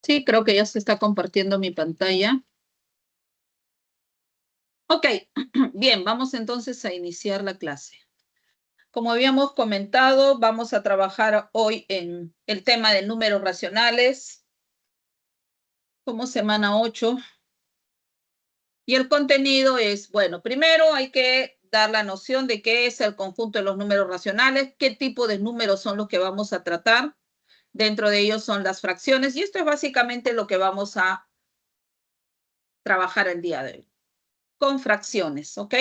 Sí, creo que ya se está compartiendo mi pantalla. Ok, bien, vamos entonces a iniciar la clase. Como habíamos comentado, vamos a trabajar hoy en el tema de números racionales, como semana 8. Y el contenido es, bueno, primero hay que dar la noción de qué es el conjunto de los números racionales, qué tipo de números son los que vamos a tratar. Dentro de ellos son las fracciones, y esto es básicamente lo que vamos a trabajar el día de hoy, con fracciones, ¿ok?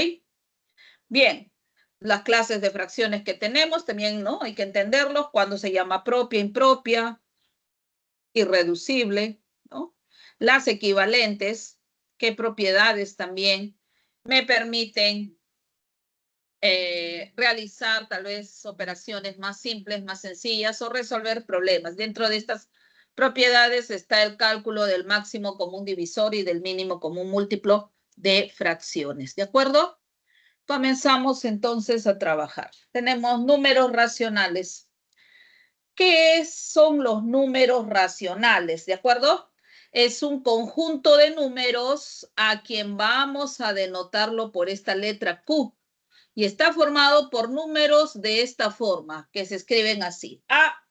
Bien, las clases de fracciones que tenemos también, ¿no? Hay que entenderlos, cuando se llama propia, impropia, irreducible, ¿no? Las equivalentes, qué propiedades también me permiten realizar tal vez operaciones más simples, más sencillas o resolver problemas. Dentro de estas propiedades está el cálculo del máximo común divisor y del mínimo común múltiplo de fracciones, ¿de acuerdo? Comenzamos entonces a trabajar. Tenemos números racionales. ¿Qué son los números racionales? ¿De acuerdo? Es un conjunto de números a quien vamos a denotarlo por esta letra Q. Y está formado por números de esta forma, que se escriben así. A,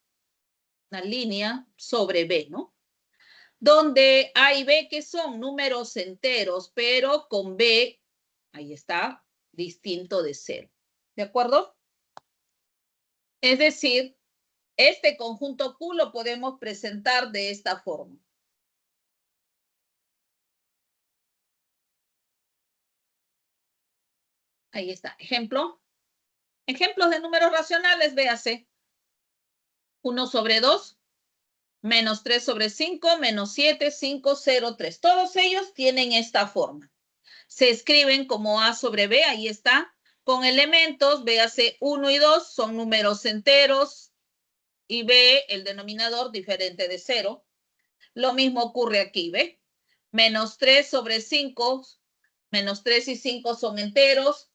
una línea sobre B, ¿no? Donde A y B, que son números enteros, pero con B, ahí está, distinto de 0. ¿De acuerdo? Es decir, este conjunto Q lo podemos presentar de esta forma. Ahí está. Ejemplo. Ejemplos de números racionales, véase. 1 sobre 2, menos 3 sobre 5, menos 7, 5, 0, 3. Todos ellos tienen esta forma. Se escriben como A sobre B, ahí está, con elementos, véase 1 y 2, son números enteros, y B, el denominador, diferente de 0. Lo mismo ocurre aquí, ¿ve? Menos 3 sobre 5, menos 3 y 5 son enteros,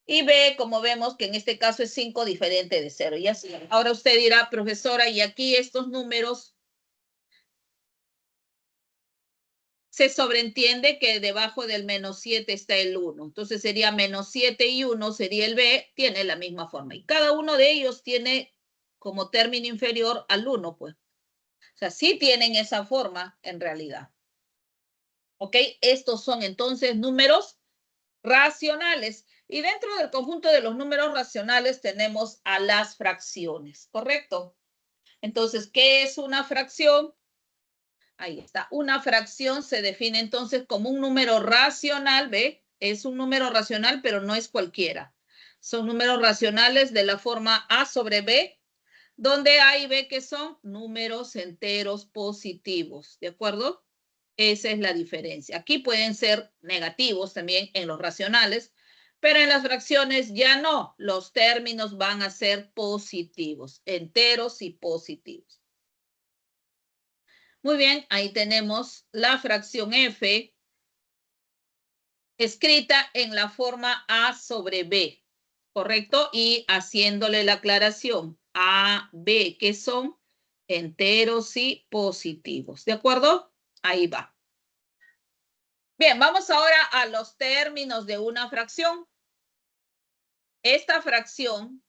y B, como vemos que en este caso es 5 diferente de 0. Y así. Ahora usted dirá, profesora, y aquí estos números se sobreentiende que debajo del menos 7 está el 1. Entonces sería menos 7 y 1 sería el B, tiene la misma forma. Y cada uno de ellos tiene como término inferior al 1, pues. O sea, sí tienen esa forma en realidad. ¿Ok? Estos son entonces números racionales. Y dentro del conjunto de los números racionales tenemos a las fracciones, ¿correcto? Entonces, ¿qué es una fracción? Ahí está. Una fracción se define entonces como un número racional, ¿ve? Es un número racional, pero no es cualquiera. Son números racionales de la forma A sobre B, donde A y B que son números enteros positivos, ¿de acuerdo? Esa es la diferencia. Aquí pueden ser negativos también en los racionales, pero en las fracciones ya no. Los términos van a ser positivos, enteros y positivos. Muy bien, ahí tenemos la fracción F escrita en la forma A sobre B, ¿correcto? Y haciéndole la aclaración, A, B, que son enteros y positivos, ¿de acuerdo? Ahí va. Bien, vamos ahora a los términos de una fracción. Esta fracción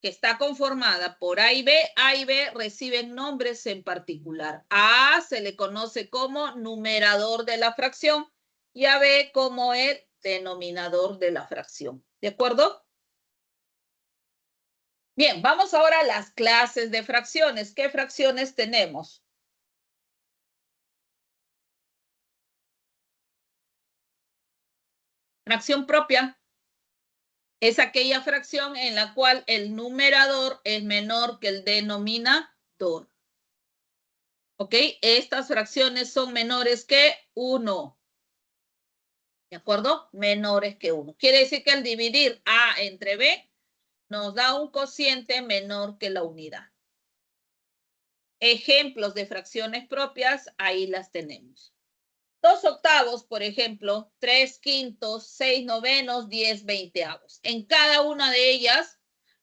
que está conformada por A y B reciben nombres en particular. A A se le conoce como numerador de la fracción y a B como el denominador de la fracción. ¿De acuerdo? Bien, vamos ahora a las clases de fracciones. ¿Qué fracciones tenemos? Fracción propia es aquella fracción en la cual el numerador es menor que el denominador. ¿Ok? Estas fracciones son menores que 1. ¿De acuerdo? Menores que 1. Quiere decir que al dividir A entre B nos da un cociente menor que la unidad. Ejemplos de fracciones propias, ahí las tenemos. 2 octavos, por ejemplo, 3 quintos, 6 novenos, 10 veinteavos. En cada una de ellas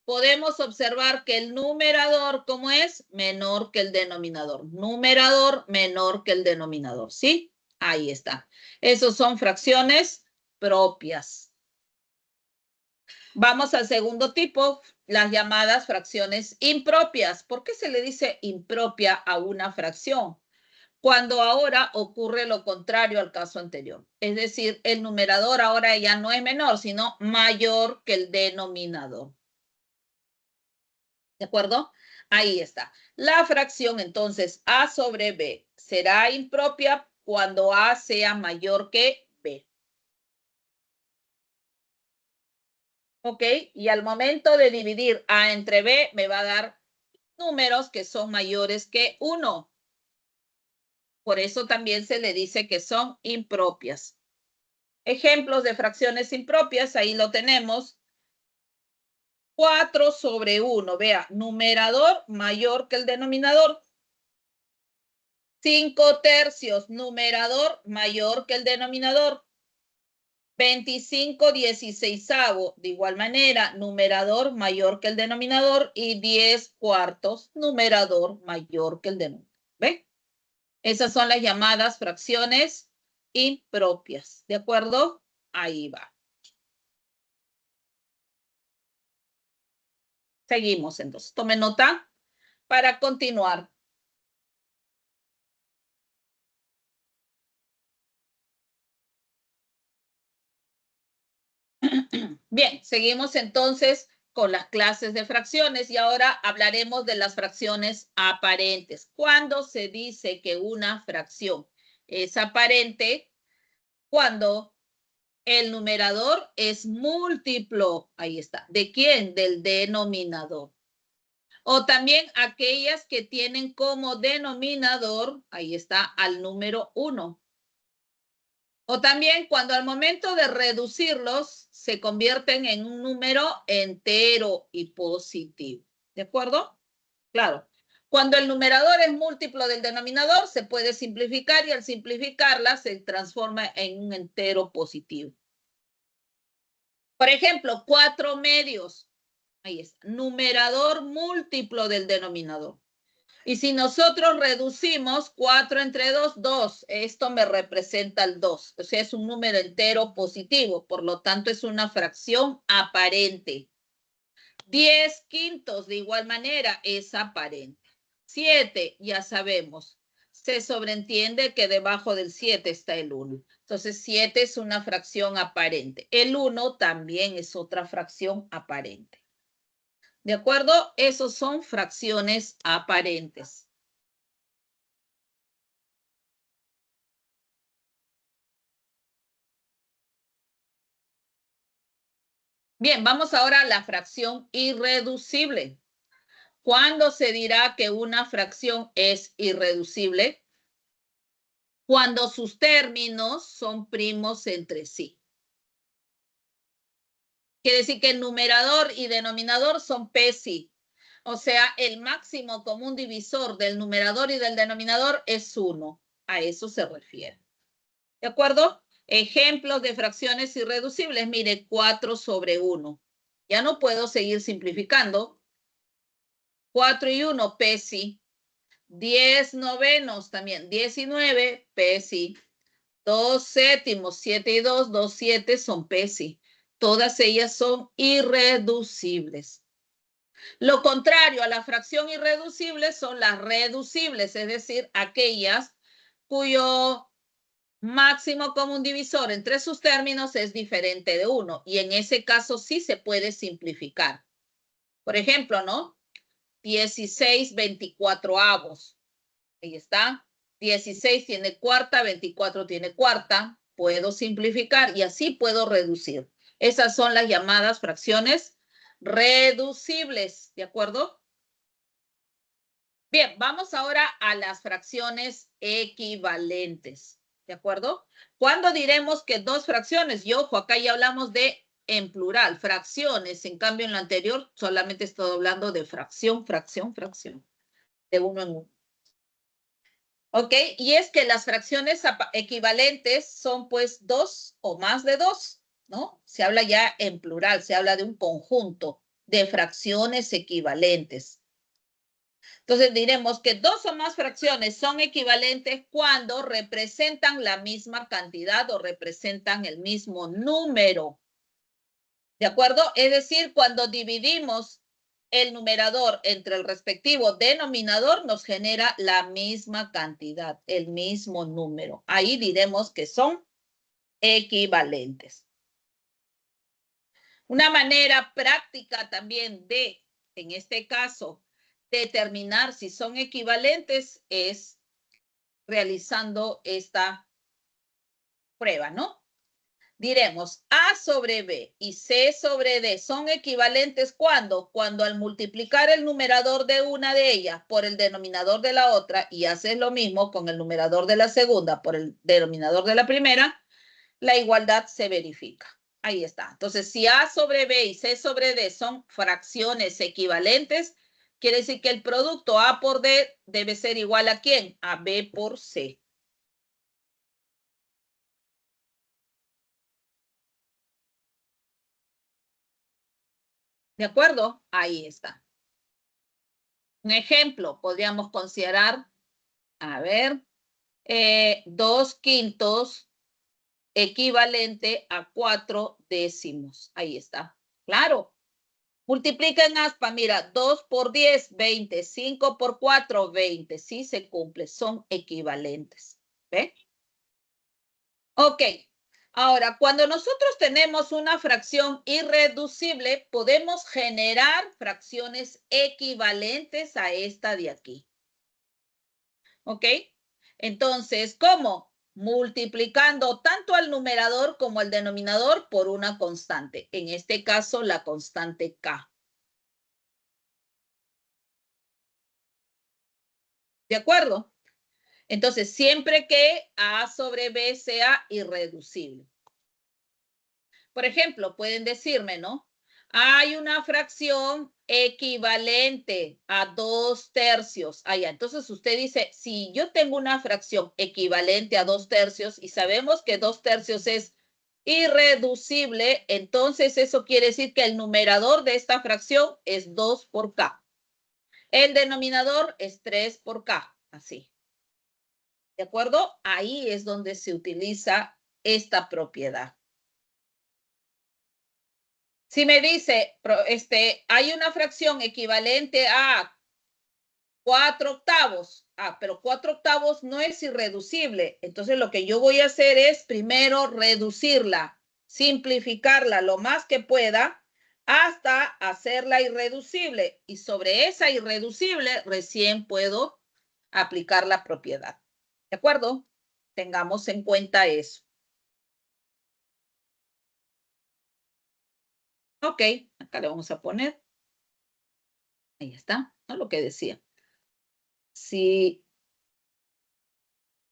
podemos observar que el numerador, ¿cómo es? Menor que el denominador. Numerador menor que el denominador, ¿sí? Ahí está. Esos son fracciones propias. Vamos al segundo tipo, las llamadas fracciones impropias. ¿Por qué se le dice impropia a una fracción? Cuando ahora ocurre lo contrario al caso anterior. Es decir, el numerador ahora ya no es menor, sino mayor que el denominador. ¿De acuerdo? Ahí está. La fracción, entonces, A sobre B será impropia cuando A sea mayor que B. ¿Ok? Y al momento de dividir A entre B, me va a dar números que son mayores que 1. Por eso también se le dice que son impropias. Ejemplos de fracciones impropias, ahí lo tenemos. 4 sobre 1, vea, numerador mayor que el denominador. 5 tercios, numerador mayor que el denominador. 25/16, de igual manera, numerador mayor que el denominador. Y 10 cuartos, numerador mayor que el denominador. ¿Ve? Esas son las llamadas fracciones impropias. ¿De acuerdo? Ahí va. Seguimos entonces. Tome nota para continuar. Bien, seguimos entonces con las clases de fracciones y ahora hablaremos de las fracciones aparentes. ¿Cuándo se dice que una fracción es aparente? Cuando el numerador es múltiplo, ahí está. ¿De quién? Del denominador. O también aquellas que tienen como denominador, ahí está, al número 1. O también cuando al momento de reducirlos se convierten en un número entero y positivo. ¿De acuerdo? Claro. Cuando el numerador es múltiplo del denominador, se puede simplificar y al simplificarla se transforma en un entero positivo. Por ejemplo, 4 medios. Ahí está. Numerador múltiplo del denominador. Y si nosotros reducimos 4 entre 2, 2. Esto me representa el 2. O sea, es un número entero positivo. Por lo tanto, es una fracción aparente. 10 quintos, de igual manera, es aparente. 7, ya sabemos. Se sobreentiende que debajo del 7 está el 1. Entonces, 7 es una fracción aparente. El 1 también es otra fracción aparente. ¿De acuerdo? Esos son fracciones aparentes. Bien, vamos ahora a la fracción irreducible. ¿Cuándo se dirá que una fracción es irreducible? Cuando sus términos son primos entre sí. Quiere decir que el numerador y denominador son PESI. O sea, el máximo común divisor del numerador y del denominador es 1. A eso se refiere. ¿De acuerdo? Ejemplos de fracciones irreducibles. Mire, 4 sobre 1. Ya no puedo seguir simplificando. 4 y 1, PESI. 10 novenos también. 19, PESI. 2 séptimos, 7 y 2, 2 7 son PESI. Todas ellas son irreducibles. Lo contrario a la fracción irreducible son las reducibles, es decir, aquellas cuyo máximo común divisor entre sus términos es diferente de 1. Y en ese caso sí se puede simplificar. Por ejemplo, ¿no? 16/24. Ahí está. 16 tiene cuarta, 24 tiene cuarta. Puedo simplificar y así puedo reducir. Esas son las llamadas fracciones reducibles, ¿de acuerdo? Bien, vamos ahora a las fracciones equivalentes, ¿de acuerdo? ¿Cuándo diremos que dos fracciones? Y ojo, acá ya hablamos de en plural, fracciones. En cambio, en lo anterior solamente estoy hablando de fracción, fracción, fracción. De uno en uno. ¿Ok? Y es que las fracciones equivalentes son pues 2 o más de 2, ¿no? Se habla ya en plural, se habla de un conjunto, de fracciones equivalentes. Entonces diremos que dos o más fracciones son equivalentes cuando representan la misma cantidad o representan el mismo número. ¿De acuerdo? Es decir, cuando dividimos el numerador entre el respectivo denominador, nos genera la misma cantidad, el mismo número. Ahí diremos que son equivalentes. Una manera práctica también de, en este caso, determinar si son equivalentes es realizando esta prueba, ¿no? Diremos A sobre B y C sobre D son equivalentes ¿cuándo? Cuando al multiplicar el numerador de una de ellas por el denominador de la otra y haces lo mismo con el numerador de la segunda por el denominador de la primera, la igualdad se verifica. Ahí está. Entonces, si A sobre B y C sobre D son fracciones equivalentes, quiere decir que el producto A por D debe ser igual a ¿quién? A B por C. ¿De acuerdo? Ahí está. Un ejemplo, podríamos considerar, a ver, 2/5 equivalente a 4 décimos. Ahí está. Claro. Multiplica en aspa, mira, 2 por 10, 20, 5 por 4, 20. Sí se cumple, son equivalentes. ¿Ve? Ok. Ahora, cuando nosotros tenemos una fracción irreducible, podemos generar fracciones equivalentes a esta de aquí. ¿Ok? Entonces, ¿cómo? Multiplicando tanto al numerador como al denominador por una constante. En este caso, la constante K. ¿De acuerdo? Entonces, siempre que A sobre B sea irreducible. Por ejemplo, pueden decirme, ¿no? Hay una fracción equivalente a 2/3. Ah, ya. Entonces usted dice, si yo tengo una fracción equivalente a 2/3 y sabemos que 2/3 es irreducible, entonces eso quiere decir que el numerador de esta fracción es 2 por K. El denominador es 3 por K. Así. ¿De acuerdo? Ahí es donde se utiliza esta propiedad. Si me dice, hay una fracción equivalente a 4/8. Ah, pero 4/8 no es irreducible. Entonces lo que yo voy a hacer es primero reducirla, simplificarla lo más que pueda hasta hacerla irreducible. Y sobre esa irreducible recién puedo aplicar la propiedad. ¿De acuerdo? Tengamos en cuenta eso. Ok, acá le vamos a poner. Ahí está, ¿no? Lo que decía. Si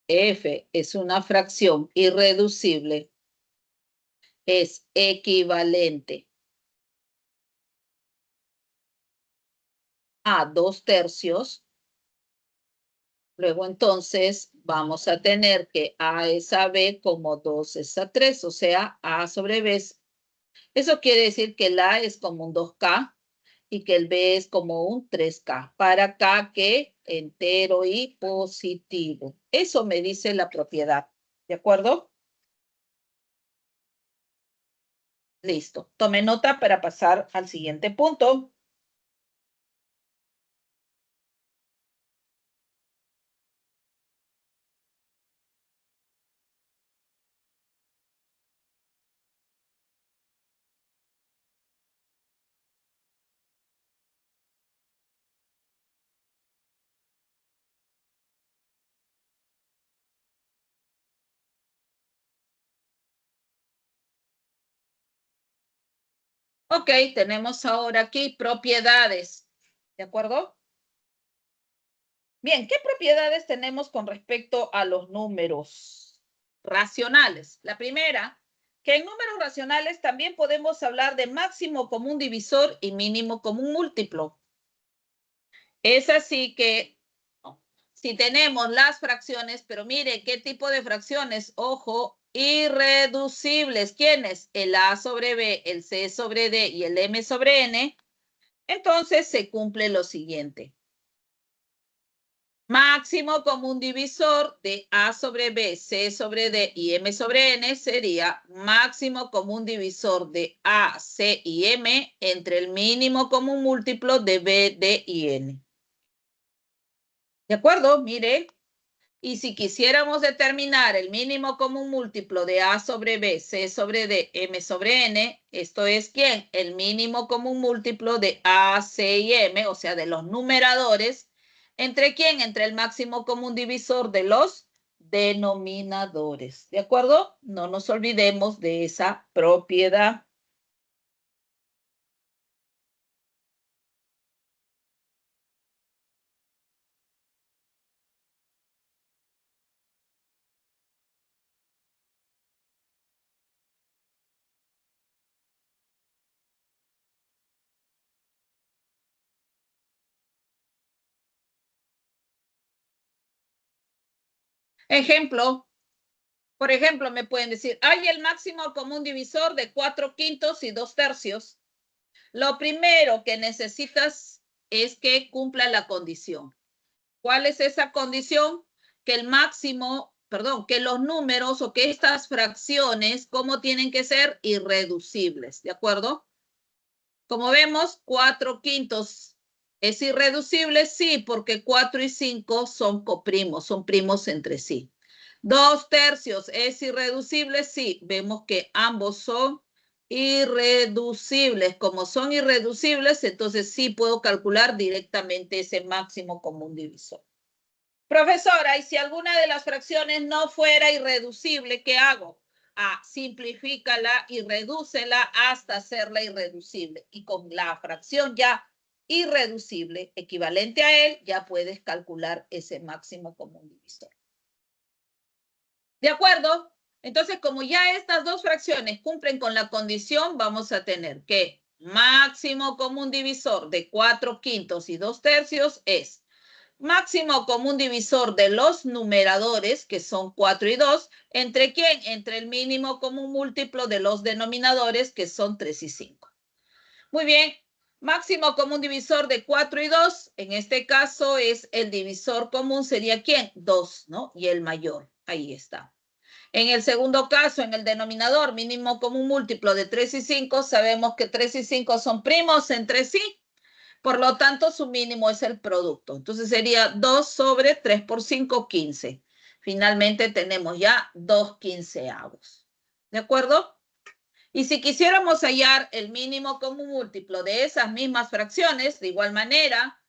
F es una fracción irreducible, es equivalente a 2/3, luego entonces vamos a tener que A es a B como 2 es a 3, o sea, A sobre B. Eso quiere decir que el A es como un 2K y que el B es como un 3K. Para K que entero y positivo. Eso me dice la propiedad. ¿De acuerdo? Listo. Tome nota para pasar al siguiente punto. Ok, tenemos ahora aquí propiedades. ¿De acuerdo? Bien, ¿qué propiedades tenemos con respecto a los números racionales? La primera, que en números racionales también podemos hablar de máximo común divisor y mínimo común múltiplo. Es así que si tenemos las fracciones, pero mire qué tipo de fracciones, ojo, irreducibles. ¿Quiénes? El A sobre B, el C sobre D y el M sobre N Entonces se cumple lo siguiente. Máximo común divisor de A sobre B, C sobre D y M sobre N sería máximo común divisor de A, C y M entre el mínimo común múltiplo de B, D y N. ¿De acuerdo? Mire. Y si quisiéramos determinar el mínimo común múltiplo de A sobre B, C sobre D, M sobre N, esto es ¿quién? El mínimo común múltiplo de A, C y M, o sea, de los numeradores, ¿entre quién? Entre el máximo común divisor de los denominadores. ¿De acuerdo? No nos olvidemos de esa propiedad. Ejemplo. Por ejemplo, me pueden decir, hay el máximo común divisor de 4/5 y 2/3. Lo primero que necesitas es que cumpla la condición. ¿Cuál es esa condición? Que el máximo, perdón, que los números o que estas fracciones, ¿cómo tienen que ser? Irreducibles, ¿de acuerdo? Como vemos, 4/5 es irreducible, sí, porque 4 y 5 son coprimos, son primos entre sí. 2/3 es irreducible, sí, vemos que ambos son irreducibles. Como son irreducibles, entonces sí puedo calcular directamente ese máximo común divisor. Profesora, y si alguna de las fracciones no fuera irreducible, ¿qué hago? Simplifícala y redúcela hasta hacerla irreducible. Y con la fracción ya irreducible, equivalente a él, ya puedes calcular ese máximo común divisor. ¿De acuerdo? Entonces, como ya estas dos fracciones cumplen con la condición, vamos a tener que máximo común divisor de 4/5 y 2/3 es máximo común divisor de los numeradores, que son 4 y 2, ¿entre quién? Entre el mínimo común múltiplo de los denominadores, que son 3 y 5. Muy bien, máximo común divisor de 4 y 2, en este caso es el divisor común, ¿sería quién? 2, ¿no? Y el mayor, ahí está. En el segundo caso, en el denominador mínimo común múltiplo de 3 y 5, sabemos que 3 y 5 son primos entre sí. Por lo tanto, su mínimo es el producto. Entonces sería 2 sobre 3 por 5, 15. Finalmente tenemos ya 2/15. ¿De acuerdo? Y si quisiéramos hallar el mínimo común múltiplo de esas mismas fracciones, de igual manera,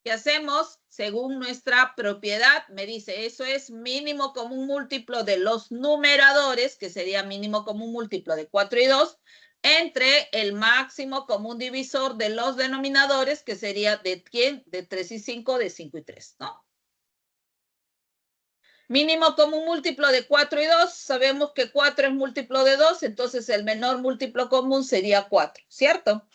¿qué hacemos? Según nuestra propiedad, me dice, eso es mínimo común múltiplo de los numeradores, que sería mínimo común múltiplo de 4 y 2, entre el máximo común divisor de los denominadores, que sería de ¿quién? De 3 y 5, de 5 y 3, ¿no? Mínimo común múltiplo de 4 y 2, sabemos que 4 es múltiplo de 2, entonces el menor múltiplo común sería 4, ¿cierto?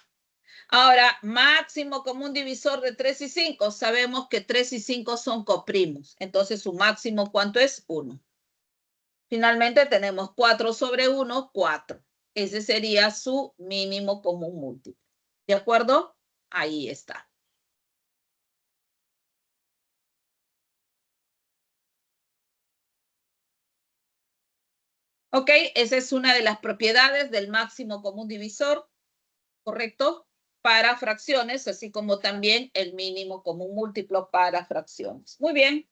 Ahora, máximo común divisor de 3 y 5, sabemos que 3 y 5 son coprimos, entonces su máximo, ¿cuánto es? 1. Finalmente tenemos 4 sobre 1, 4. Ese sería su mínimo común múltiplo. ¿De acuerdo? Ahí está. Ok, esa es una de las propiedades del máximo común divisor, ¿correcto? Para fracciones, así como también el mínimo común múltiplo para fracciones. Muy bien.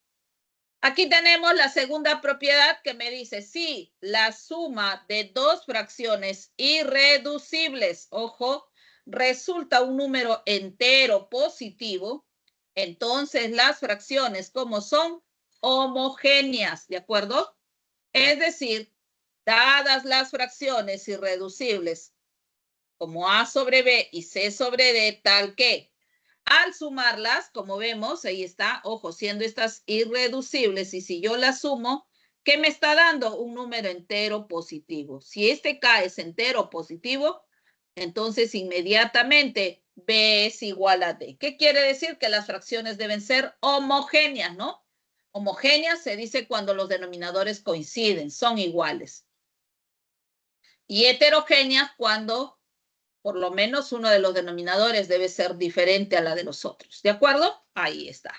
Aquí tenemos la segunda propiedad que me dice, si la suma de dos fracciones irreducibles, ojo, resulta un número entero positivo, entonces las fracciones como son homogéneas, ¿de acuerdo? Es decir, dadas las fracciones irreducibles como A sobre B y C sobre D, tal que al sumarlas, como vemos, ahí está, ojo, siendo estas irreducibles, y si yo las sumo, ¿qué me está dando? Un número entero positivo. Si este K es entero positivo, entonces inmediatamente B es igual a D. ¿Qué quiere decir? Que las fracciones deben ser homogéneas, ¿no? Homogéneas se dice cuando los denominadores coinciden, son iguales. Y heterogéneas cuando Por lo menos uno de los denominadores debe ser diferente a la de los otros. ¿De acuerdo? Ahí está.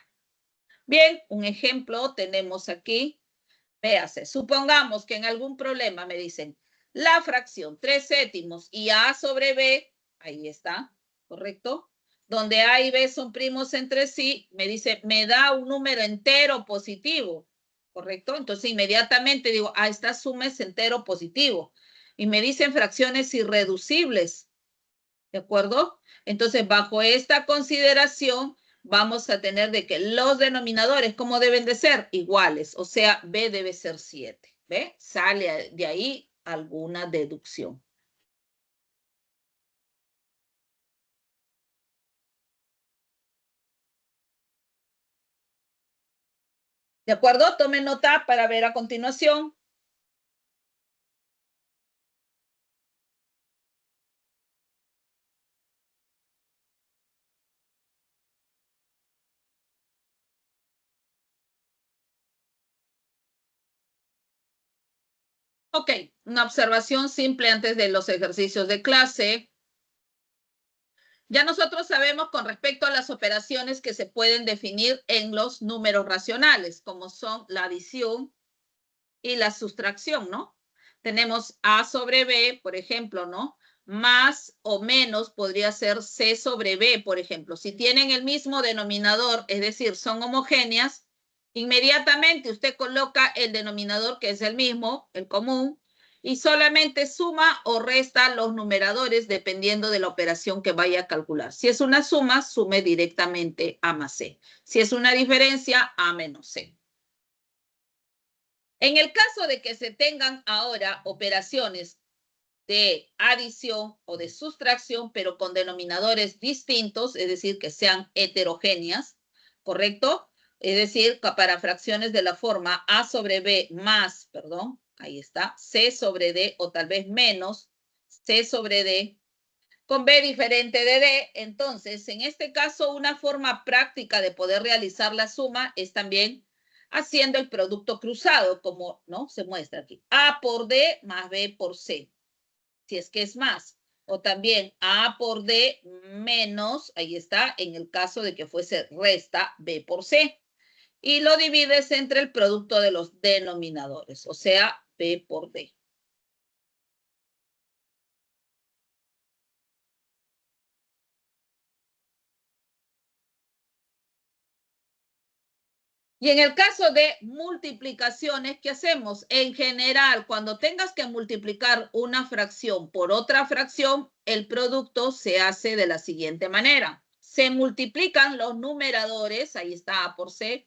Bien, un ejemplo tenemos aquí. Véase, supongamos que en algún problema me dicen la fracción 3 séptimos y A sobre B, ahí está, ¿correcto? Donde A y B son primos entre sí, me dice, me da un número entero positivo, ¿correcto? Entonces inmediatamente digo, esta suma es entero positivo. Y me dicen fracciones irreducibles, ¿de acuerdo? Entonces, bajo esta consideración, vamos a tener de que los denominadores, ¿cómo deben de ser? Iguales, o sea, B debe ser 7, ¿ve? Sale de ahí alguna deducción. ¿De acuerdo? Tomen nota para ver a continuación. Ok, una observación simple antes de los ejercicios de clase. Ya nosotros sabemos con respecto a las operaciones que se pueden definir en los números racionales, como son la adición y la sustracción, ¿no? Tenemos A sobre B, por ejemplo, ¿no? Más o menos podría ser C sobre B, por ejemplo. Si tienen el mismo denominador, es decir, son homogéneas, inmediatamente usted coloca el denominador que es el mismo, el común, y solamente suma o resta los numeradores dependiendo de la operación que vaya a calcular. Si es una suma, sume directamente A más C. Si es una diferencia, A menos C. En el caso de que se tengan ahora operaciones de adición o de sustracción, pero con denominadores distintos, es decir, que sean heterogéneas, ¿correcto? Es decir, para fracciones de la forma A sobre B más, perdón, ahí está, C sobre D o tal vez menos C sobre D, con B diferente de D, entonces, en este caso, una forma práctica de poder realizar la suma es también haciendo el producto cruzado, como no se muestra aquí. A por D más B por C, si es que es más. O también A por D menos, ahí está, en el caso de que fuese resta B por C. Y lo divides entre el producto de los denominadores, o sea, B por D. Y en el caso de multiplicaciones, ¿qué hacemos? En general, cuando tengas que multiplicar una fracción por otra fracción, el producto se hace de la siguiente manera. Se multiplican los numeradores, ahí está A por C,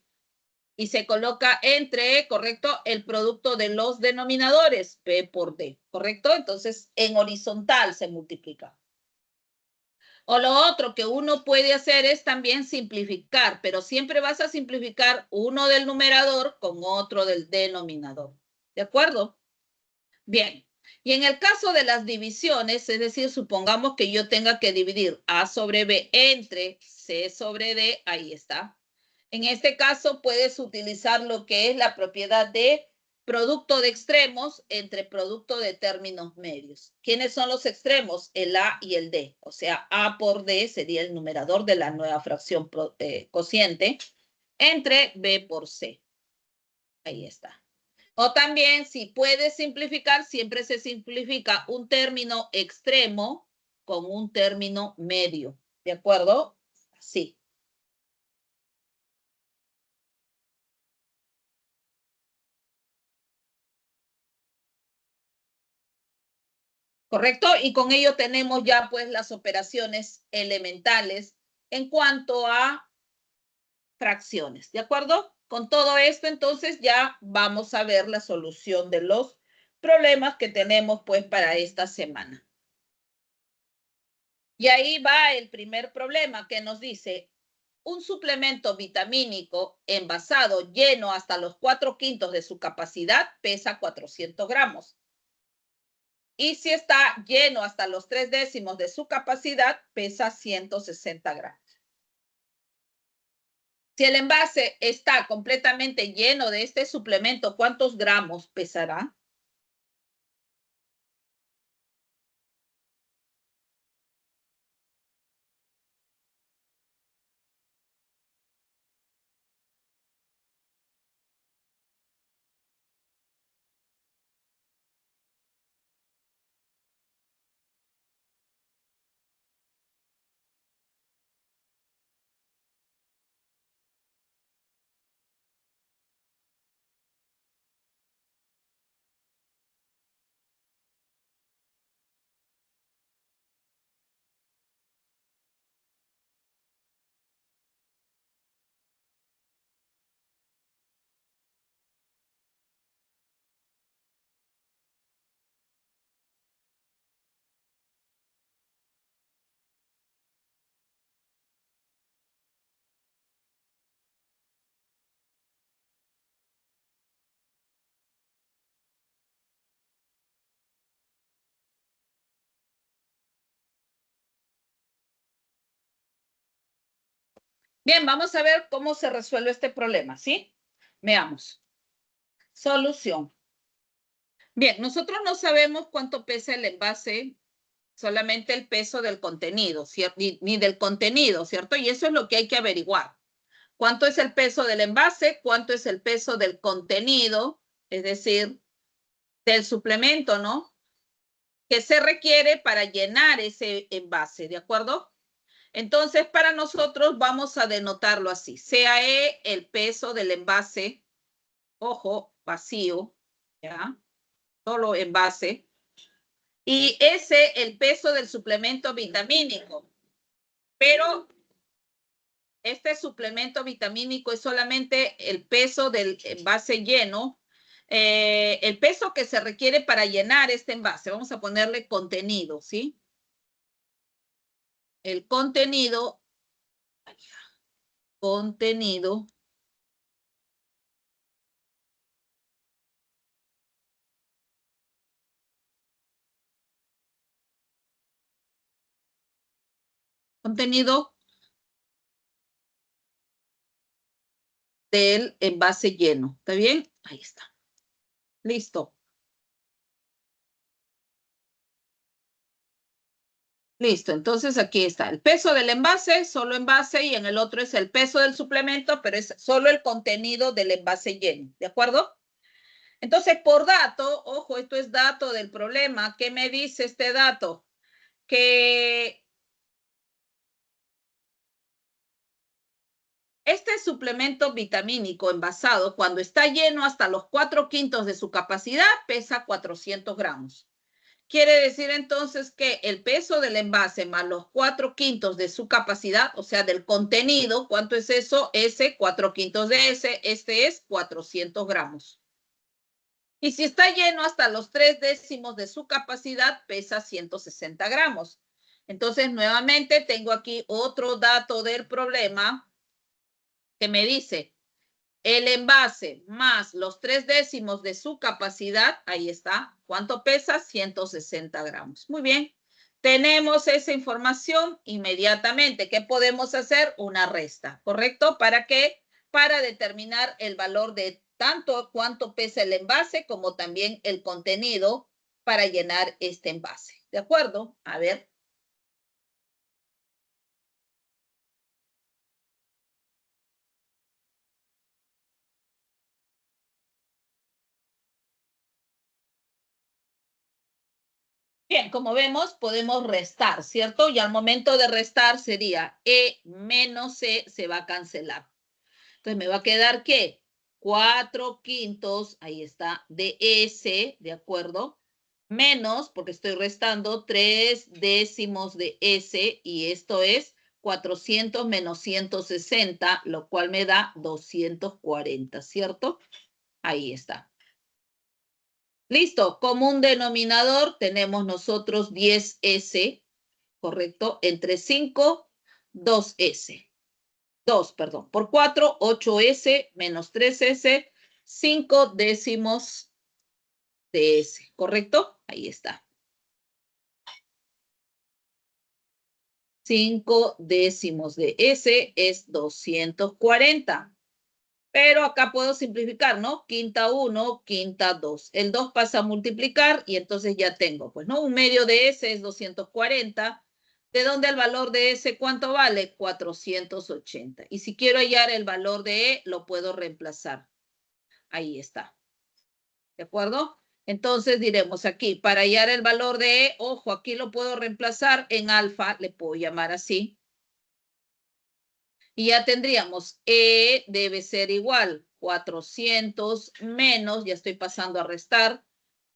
y se coloca entre, ¿correcto? El producto de los denominadores, P por D, ¿correcto? Entonces, en horizontal se multiplica. O lo otro que uno puede hacer es también simplificar, pero siempre vas a simplificar uno del numerador con otro del denominador. ¿De acuerdo? Bien. Y en el caso de las divisiones, es decir, supongamos que yo tenga que dividir A sobre B entre C sobre D, ahí está. En este caso puedes utilizar lo que es la propiedad de producto de extremos entre producto de términos medios. ¿Quiénes son los extremos? El A y el D. O sea, A por D sería el numerador de la nueva fracción cociente entre B por C. Ahí está. O también, si puedes simplificar, siempre se simplifica un término extremo con un término medio. ¿De acuerdo? Sí. ¿Correcto? Y con ello tenemos ya pues las operaciones elementales en cuanto a fracciones, ¿de acuerdo? Con todo esto, entonces ya vamos a ver la solución de los problemas que tenemos pues para esta semana. Y ahí va el primer problema que nos dice, un suplemento vitamínico envasado lleno hasta los 4/5 de su capacidad pesa 400 gramos. Y si está lleno hasta los 3/10 de su capacidad, pesa 160 gramos. Si el envase está completamente lleno de este suplemento, ¿cuántos gramos pesará? Bien, vamos a ver cómo se resuelve este problema, ¿sí? Veamos. Solución. Bien, nosotros no sabemos cuánto pesa el envase, solamente el peso del contenido, ¿cierto? Ni del contenido, ¿cierto? Y eso es lo que hay que averiguar. ¿Cuánto es el peso del envase? ¿Cuánto es el peso del contenido? Es decir, del suplemento, ¿no? Que se requiere para llenar ese envase, ¿de acuerdo? Entonces, para nosotros vamos a denotarlo así. CAE, el peso del envase, ojo, vacío, ¿ya? Solo envase. Y ese, el peso del suplemento vitamínico. Pero este suplemento vitamínico es solamente el peso del envase lleno, el peso que se requiere para llenar este envase. Vamos a ponerle contenido, ¿sí? El contenido, contenido contenido del envase lleno. ¿Está bien? Ahí está. Listo. Listo. Entonces aquí está. El peso del envase, solo envase, y en el otro es el peso del suplemento, pero es solo el contenido del envase lleno. ¿De acuerdo? Entonces, por dato, ojo, esto es dato del problema. ¿Qué me dice este dato? Que este suplemento vitamínico envasado, cuando está lleno hasta los 4/5 de su capacidad, pesa 400 gramos. Quiere decir entonces que el peso del envase más los 4/5 de su capacidad, o sea, del contenido, ¿cuánto es eso? Ese, 4/5 de ese, este es 400 gramos. Y si está lleno hasta los 3/10 de su capacidad, pesa 160 gramos. Entonces, nuevamente tengo aquí otro dato del problema que me dice el envase más los 3/10 de su capacidad, ahí está. ¿Cuánto pesa? 160 gramos. Muy bien. Tenemos esa información inmediatamente. ¿Qué podemos hacer? Una resta, ¿correcto? ¿Para qué? Para determinar el valor de tanto cuánto pesa el envase como también el contenido para llenar este envase. ¿De acuerdo? A ver. Bien, como vemos, podemos restar, ¿cierto? Y al momento de restar sería E menos C se va a cancelar. Entonces me va a quedar ¿qué? 4/5, ahí está, de S, ¿de acuerdo? Menos, porque estoy restando 3/10 de S, y esto es 400 menos 160, lo cual me da 240, ¿cierto? Ahí está. Listo, como un denominador tenemos nosotros 10S, ¿correcto? Entre 5, 2S. 2, perdón, por 4, 8S menos 3S, 5/10 de S, ¿correcto? Ahí está. 5/10 de S es 240. Pero acá puedo simplificar, ¿no? Quinta 1, quinta 2. El 2 pasa a multiplicar y entonces ya tengo, pues, ¿no? Un medio de S es 240. ¿De dónde el valor de S cuánto vale? 480. Y si quiero hallar el valor de E, lo puedo reemplazar. Ahí está. ¿De acuerdo? Entonces diremos aquí, para hallar el valor de E, ojo, aquí lo puedo reemplazar en alfa, le puedo llamar así. Y ya tendríamos E debe ser igual 400 menos, ya estoy pasando a restar,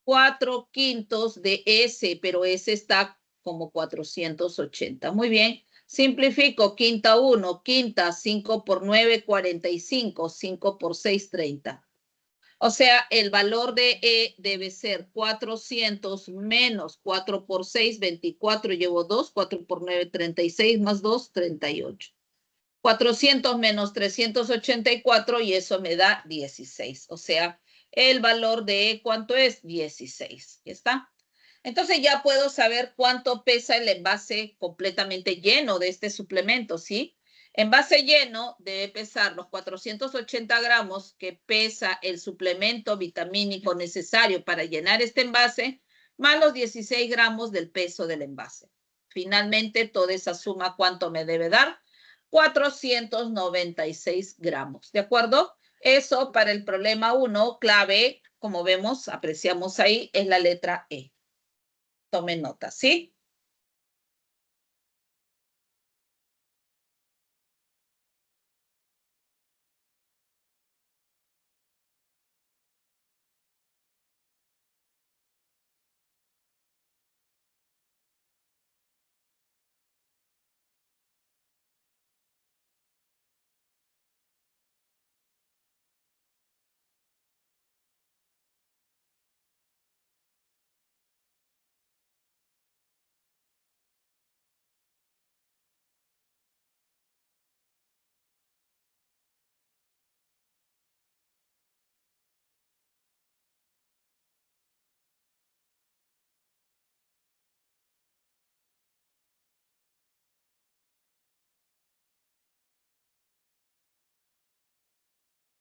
4/5 de S, pero S está como 480. Muy bien. Simplifico, quinta 1, quinta 5 por 9, 45, 5 por 6, 30. O sea, el valor de E debe ser 400 menos 4 por 6, 24, llevo 2, 4 por 9, 36, más 2, 38. 400 menos 384 y eso me da 16. O sea, el valor de E, ¿cuánto es? 16. ¿Ya está? Entonces ya puedo saber cuánto pesa el envase completamente lleno de este suplemento, ¿sí? Envase lleno debe pesar los 480 gramos que pesa el suplemento vitamínico necesario para llenar este envase, más los 16 gramos del peso del envase. Finalmente, toda esa suma, ¿cuánto me debe dar? 496 gramos, ¿de acuerdo? Eso para el problema 1, clave, como vemos, apreciamos ahí, es la letra E. Tomen nota, ¿sí?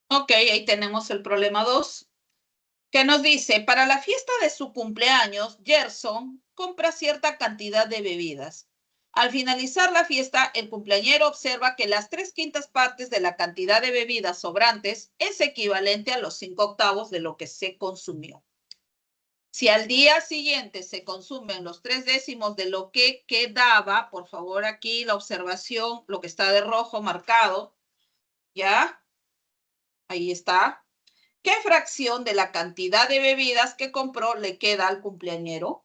Ok, ahí tenemos el problema 2, que nos dice, para la fiesta de su cumpleaños, Gerson compra cierta cantidad de bebidas. Al finalizar la fiesta, el cumpleañero observa que las 3/5 partes de la cantidad de bebidas sobrantes es equivalente a los 5/8 de lo que se consumió. Si al día siguiente se consumen los 3/10 de lo que quedaba, por favor aquí la observación, lo que está de rojo marcado, ¿ya? Ahí está. ¿Qué fracción de la cantidad de bebidas que compró le queda al cumpleañero?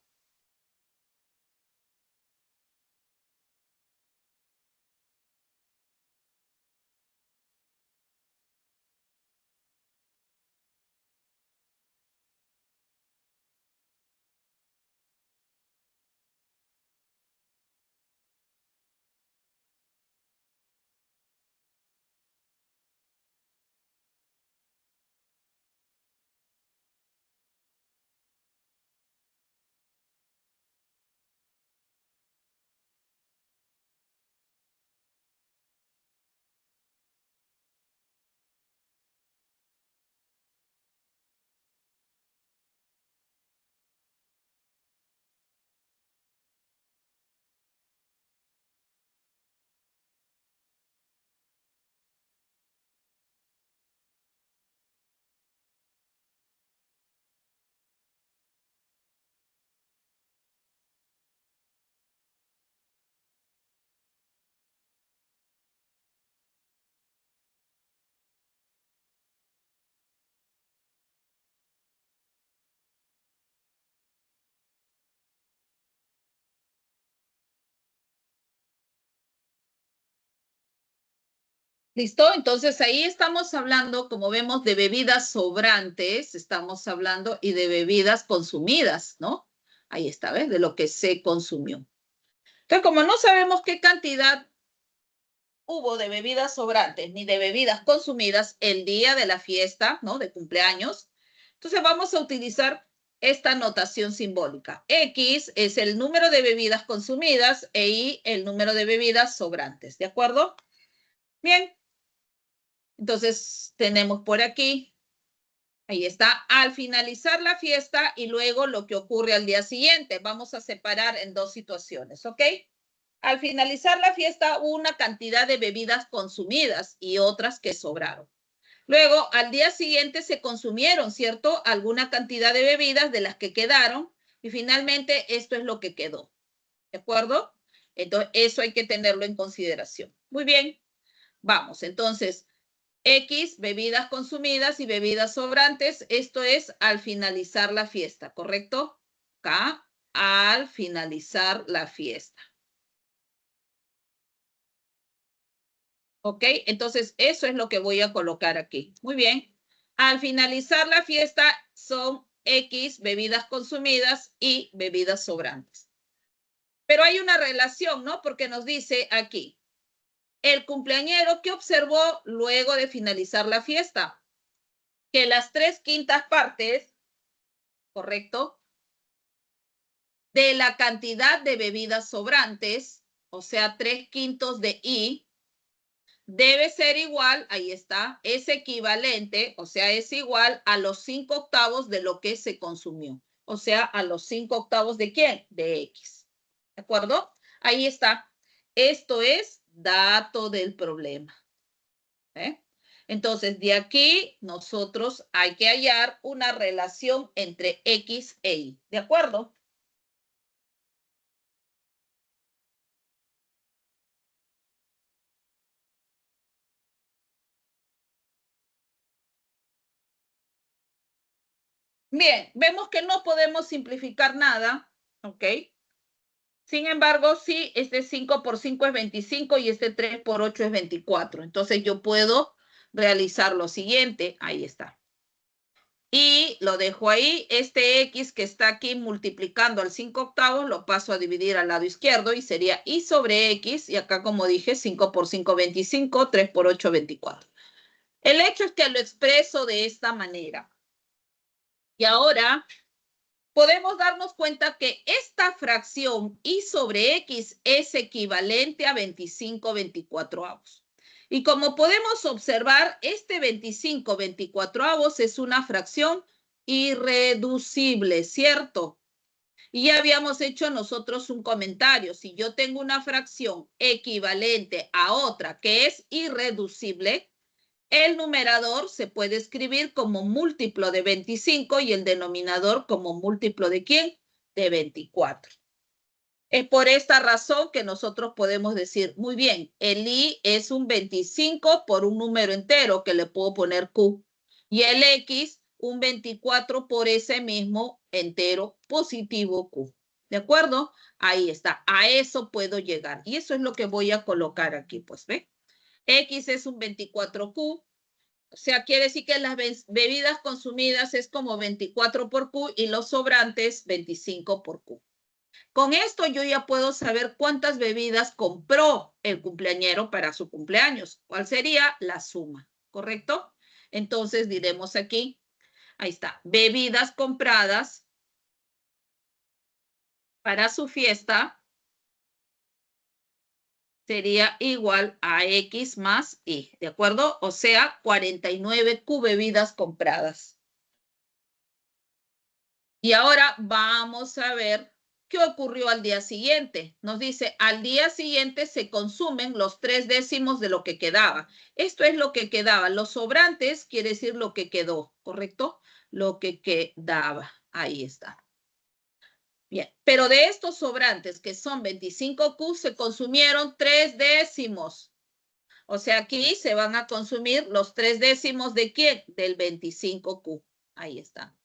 ¿Listo? Entonces ahí estamos hablando, como vemos, de bebidas sobrantes, estamos hablando, y de bebidas consumidas, ¿no? Ahí está, ¿ves? De lo que se consumió. Entonces, como no sabemos qué cantidad hubo de bebidas sobrantes ni de bebidas consumidas el día de la fiesta, ¿no? De cumpleaños, entonces vamos a utilizar esta notación simbólica. X es el número de bebidas consumidas e Y el número de bebidas sobrantes, ¿de acuerdo? Bien. Entonces tenemos por aquí, ahí está, al finalizar la fiesta y luego lo que ocurre al día siguiente. Vamos a separar en dos situaciones, ¿ok? Al finalizar la fiesta, una cantidad de bebidas consumidas y otras que sobraron. Luego, al día siguiente se consumieron, ¿cierto? Alguna cantidad de bebidas de las que quedaron y finalmente esto es lo que quedó, ¿de acuerdo? Entonces, eso hay que tenerlo en consideración. Muy bien, vamos, entonces, X, bebidas consumidas y bebidas sobrantes, esto es al finalizar la fiesta, ¿correcto? Acá, al finalizar la fiesta. ¿Ok? Entonces, eso es lo que voy a colocar aquí. Muy bien. Al finalizar la fiesta son X bebidas consumidas y bebidas sobrantes. Pero hay una relación, ¿no? Porque nos dice aquí, el cumpleañero que observó luego de finalizar la fiesta, que las 3/5 partes, ¿correcto? De la cantidad de bebidas sobrantes, o sea, 3/5 de Y, debe ser igual, ahí está, es equivalente, o sea, es igual a los 5/8 de lo que se consumió. O sea, a los 5/8 de ¿quién? De X. ¿De acuerdo? Ahí está. Esto es dato del problema. ¿Eh? Entonces, de aquí nosotros hay que hallar una relación entre X e Y. ¿De acuerdo? Bien, vemos que no podemos simplificar nada, ¿ok? Sin embargo, sí, este 5 por 5 es 25 y este 3 por 8 es 24. Entonces yo puedo realizar lo siguiente. Ahí está. Y lo dejo ahí. Este X que está aquí multiplicando al 5/8 lo paso a dividir al lado izquierdo y sería Y sobre X. Y acá, como dije, 5 por 5, 25, 3 por 8, 24. El hecho es que lo expreso de esta manera. Y ahora podemos darnos cuenta que esta fracción Y sobre X es equivalente a 25/24. Y como podemos observar, este 25/24 es una fracción irreducible, ¿cierto? Y ya habíamos hecho nosotros un comentario. Si yo tengo una fracción equivalente a otra que es irreducible, el numerador se puede escribir como múltiplo de 25 y el denominador como múltiplo de ¿quién? De 24. Es por esta razón que nosotros podemos decir, muy bien, el I es un 25 por un número entero que le puedo poner Q. Y el X, un 24 por ese mismo entero positivo Q. ¿De acuerdo? Ahí está. A eso puedo llegar. Y eso es lo que voy a colocar aquí, pues, ¿ve? X es un 24Q. O sea, quiere decir que las bebidas consumidas es como 24 por Q y los sobrantes 25 por Q. Con esto yo ya puedo saber cuántas bebidas compró el cumpleañero para su cumpleaños. ¿Cuál sería la suma? ¿Correcto? Entonces diremos aquí, ahí está, bebidas compradas para su fiesta sería igual a X más Y, ¿de acuerdo? O sea, 49 Q bebidas compradas. Y ahora vamos a ver qué ocurrió al día siguiente. Nos dice, al día siguiente se consumen los 3/10 de lo que quedaba. Esto es lo que quedaba. Los sobrantes quiere decir lo que quedó, ¿correcto? Lo que quedaba. Ahí está. Bien, pero de estos sobrantes, que son 25Q, se consumieron 3/10. O sea, aquí se van a consumir los 3/10 de ¿quién? Del 25Q. Ahí está.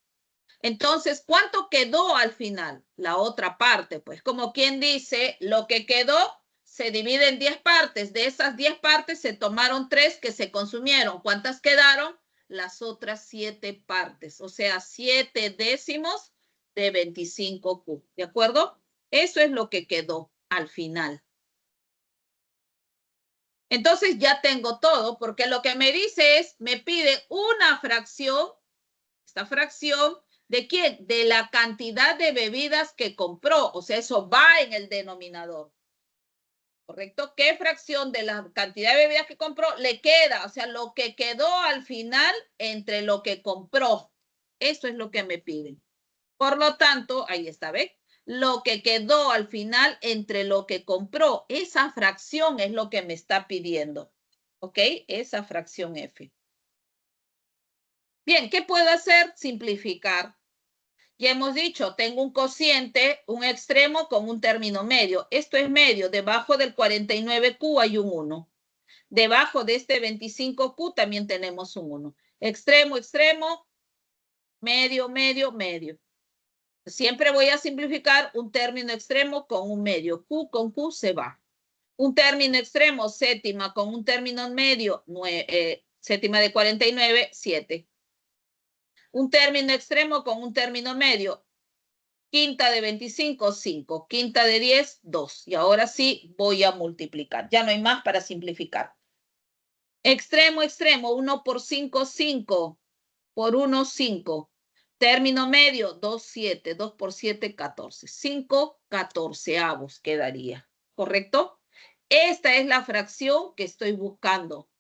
Entonces, ¿cuánto quedó al final? La otra parte, pues como quien dice, lo que quedó se divide en 10 partes. De esas 10 partes se tomaron 3 que se consumieron. ¿Cuántas quedaron? Las otras 7 partes, o sea, 7/10 de 25Q. ¿De acuerdo? Eso es lo que quedó al final. Entonces ya tengo todo, porque lo que me dice es, me pide una fracción, esta fracción, ¿de quién? De la cantidad de bebidas que compró. O sea, eso va en el denominador. ¿Correcto? ¿Qué fracción de la cantidad de bebidas que compró le queda? O sea, lo que quedó al final entre lo que compró. Eso es lo que me piden. Por lo tanto, ahí está, ¿ves? Lo que quedó al final entre lo que compró. Esa fracción es lo que me está pidiendo. ¿Ok? Esa fracción F. Bien, ¿qué puedo hacer? Simplificar. Ya hemos dicho, tengo un cociente, un extremo con un término medio. Esto es medio. Debajo del 49Q hay un 1. Debajo de este 25Q también tenemos un 1. Extremo, extremo, medio, medio, medio. Siempre voy a simplificar un término extremo con un medio. Q con Q se va. Un término extremo, séptima, con un término medio, séptima de 49, 7. Un término extremo con un término medio, quinta de 25, 5. Quinta de 10, 2. Y ahora sí voy a multiplicar. Ya no hay más para simplificar. Extremo, extremo, 1 por 5, 5. Por 1, 5. Término medio, 2, 7. 2 por 7, 14. 5 catorceavos quedaría. ¿Correcto? Esta es la fracción que estoy buscando.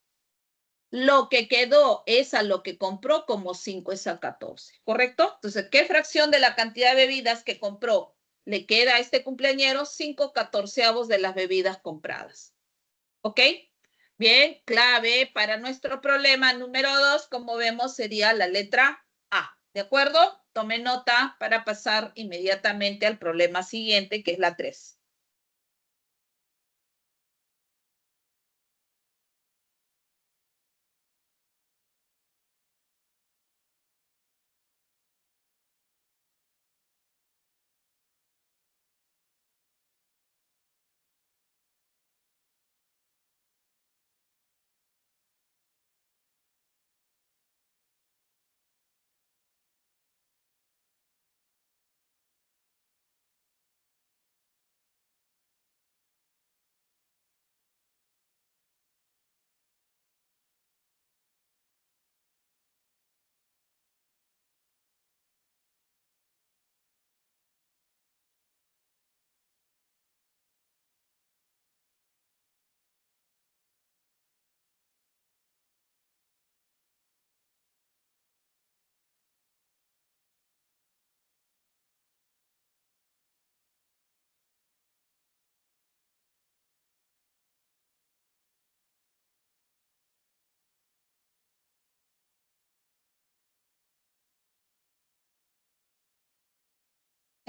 Lo que quedó es a lo que compró como 5 es a 14, ¿correcto? Entonces, ¿qué fracción de la cantidad de bebidas que compró le queda a este cumpleañero? 5/14 de las bebidas compradas. ¿Ok? Bien, clave para nuestro problema número 2, como vemos, sería la letra A. ¿De acuerdo? Tome nota para pasar inmediatamente al problema siguiente, que es la 3.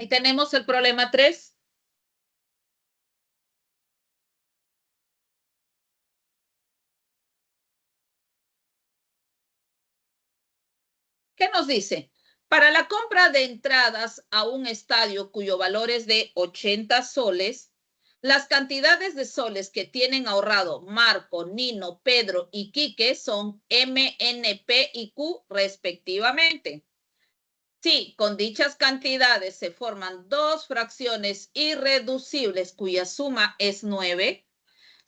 Ahí tenemos el problema 3. ¿Qué nos dice? Para la compra de entradas a un estadio cuyo valor es de 80 soles, las cantidades de soles que tienen ahorrado Marco, Nino, Pedro y Quique son M, N, P y Q respectivamente. Si con dichas cantidades se forman dos fracciones irreducibles cuya suma es 9,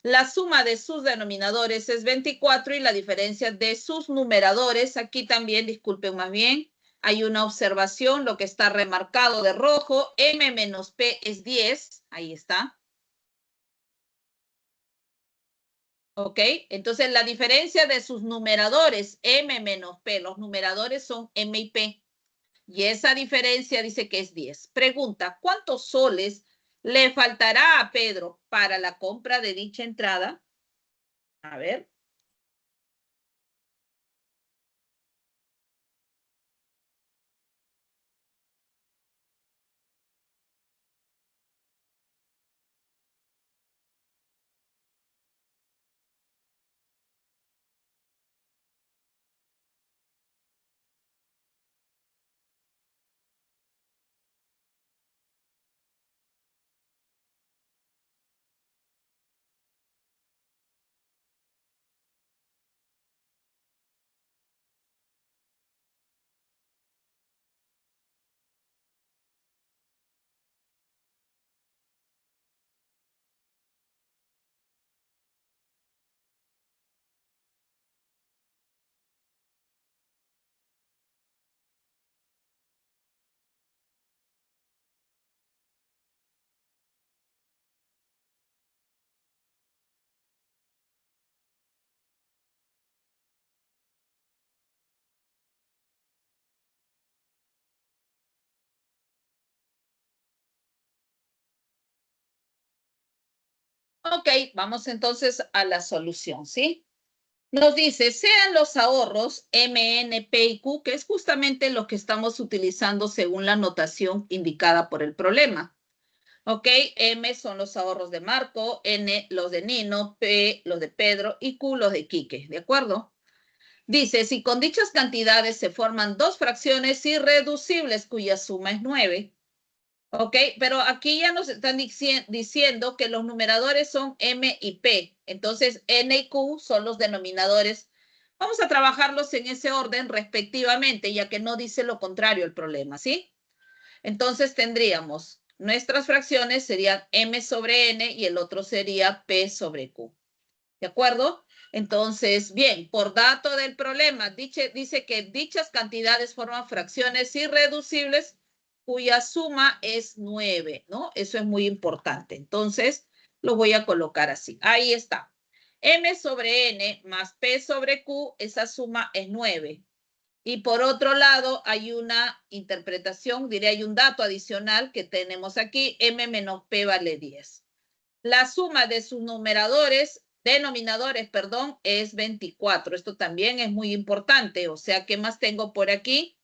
la suma de sus denominadores es 24 y la diferencia de sus numeradores, aquí también, disculpen más bien, hay una observación, lo que está remarcado de rojo, M menos P es 10, ahí está. ¿Ok? Entonces la diferencia de sus numeradores, M menos P, los numeradores son M y P. Y esa diferencia dice que es 10. Pregunta, ¿cuántos soles le faltará a Pedro para la compra de dicha entrada? A ver. Ok, vamos entonces a la solución, ¿sí? Nos dice, sean los ahorros M, N, P y Q, que es justamente lo que estamos utilizando según la notación indicada por el problema. Ok, M son los ahorros de Marco, N los de Nino, P los de Pedro y Q los de Quique, ¿de acuerdo? Dice, si con dichas cantidades se forman dos fracciones irreducibles cuya suma es 9. Ok, pero aquí ya nos están diciendo que los numeradores son M y P. Entonces, N y Q son los denominadores. Vamos a trabajarlos en ese orden respectivamente, ya que no dice lo contrario el problema, ¿sí? Entonces, tendríamos nuestras fracciones serían M sobre N y el otro sería P sobre Q. ¿De acuerdo? Entonces, bien, por dato del problema, dice que dichas cantidades forman fracciones irreducibles cuya suma es 9, ¿no? Eso es muy importante. Entonces, Lo voy a colocar así. Ahí está. M sobre N más P sobre Q, esa suma es 9. Y por otro lado, hay una interpretación, diré, hay un dato adicional que tenemos aquí, M menos P vale 10. La suma de sus denominadores, perdón, es 24. Esto también es muy importante. O sea, ¿qué más tengo por aquí?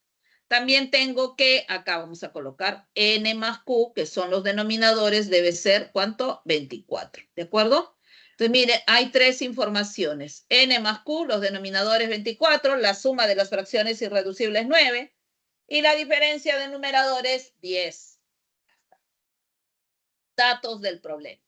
También tengo que, acá vamos a colocar N más Q, que son los denominadores, debe ser, ¿cuánto? 24, ¿de acuerdo? Entonces, mire, hay tres informaciones. N más Q, los denominadores 24, la suma de las fracciones irreducibles 9, y la diferencia de numeradores 10. Datos del problema.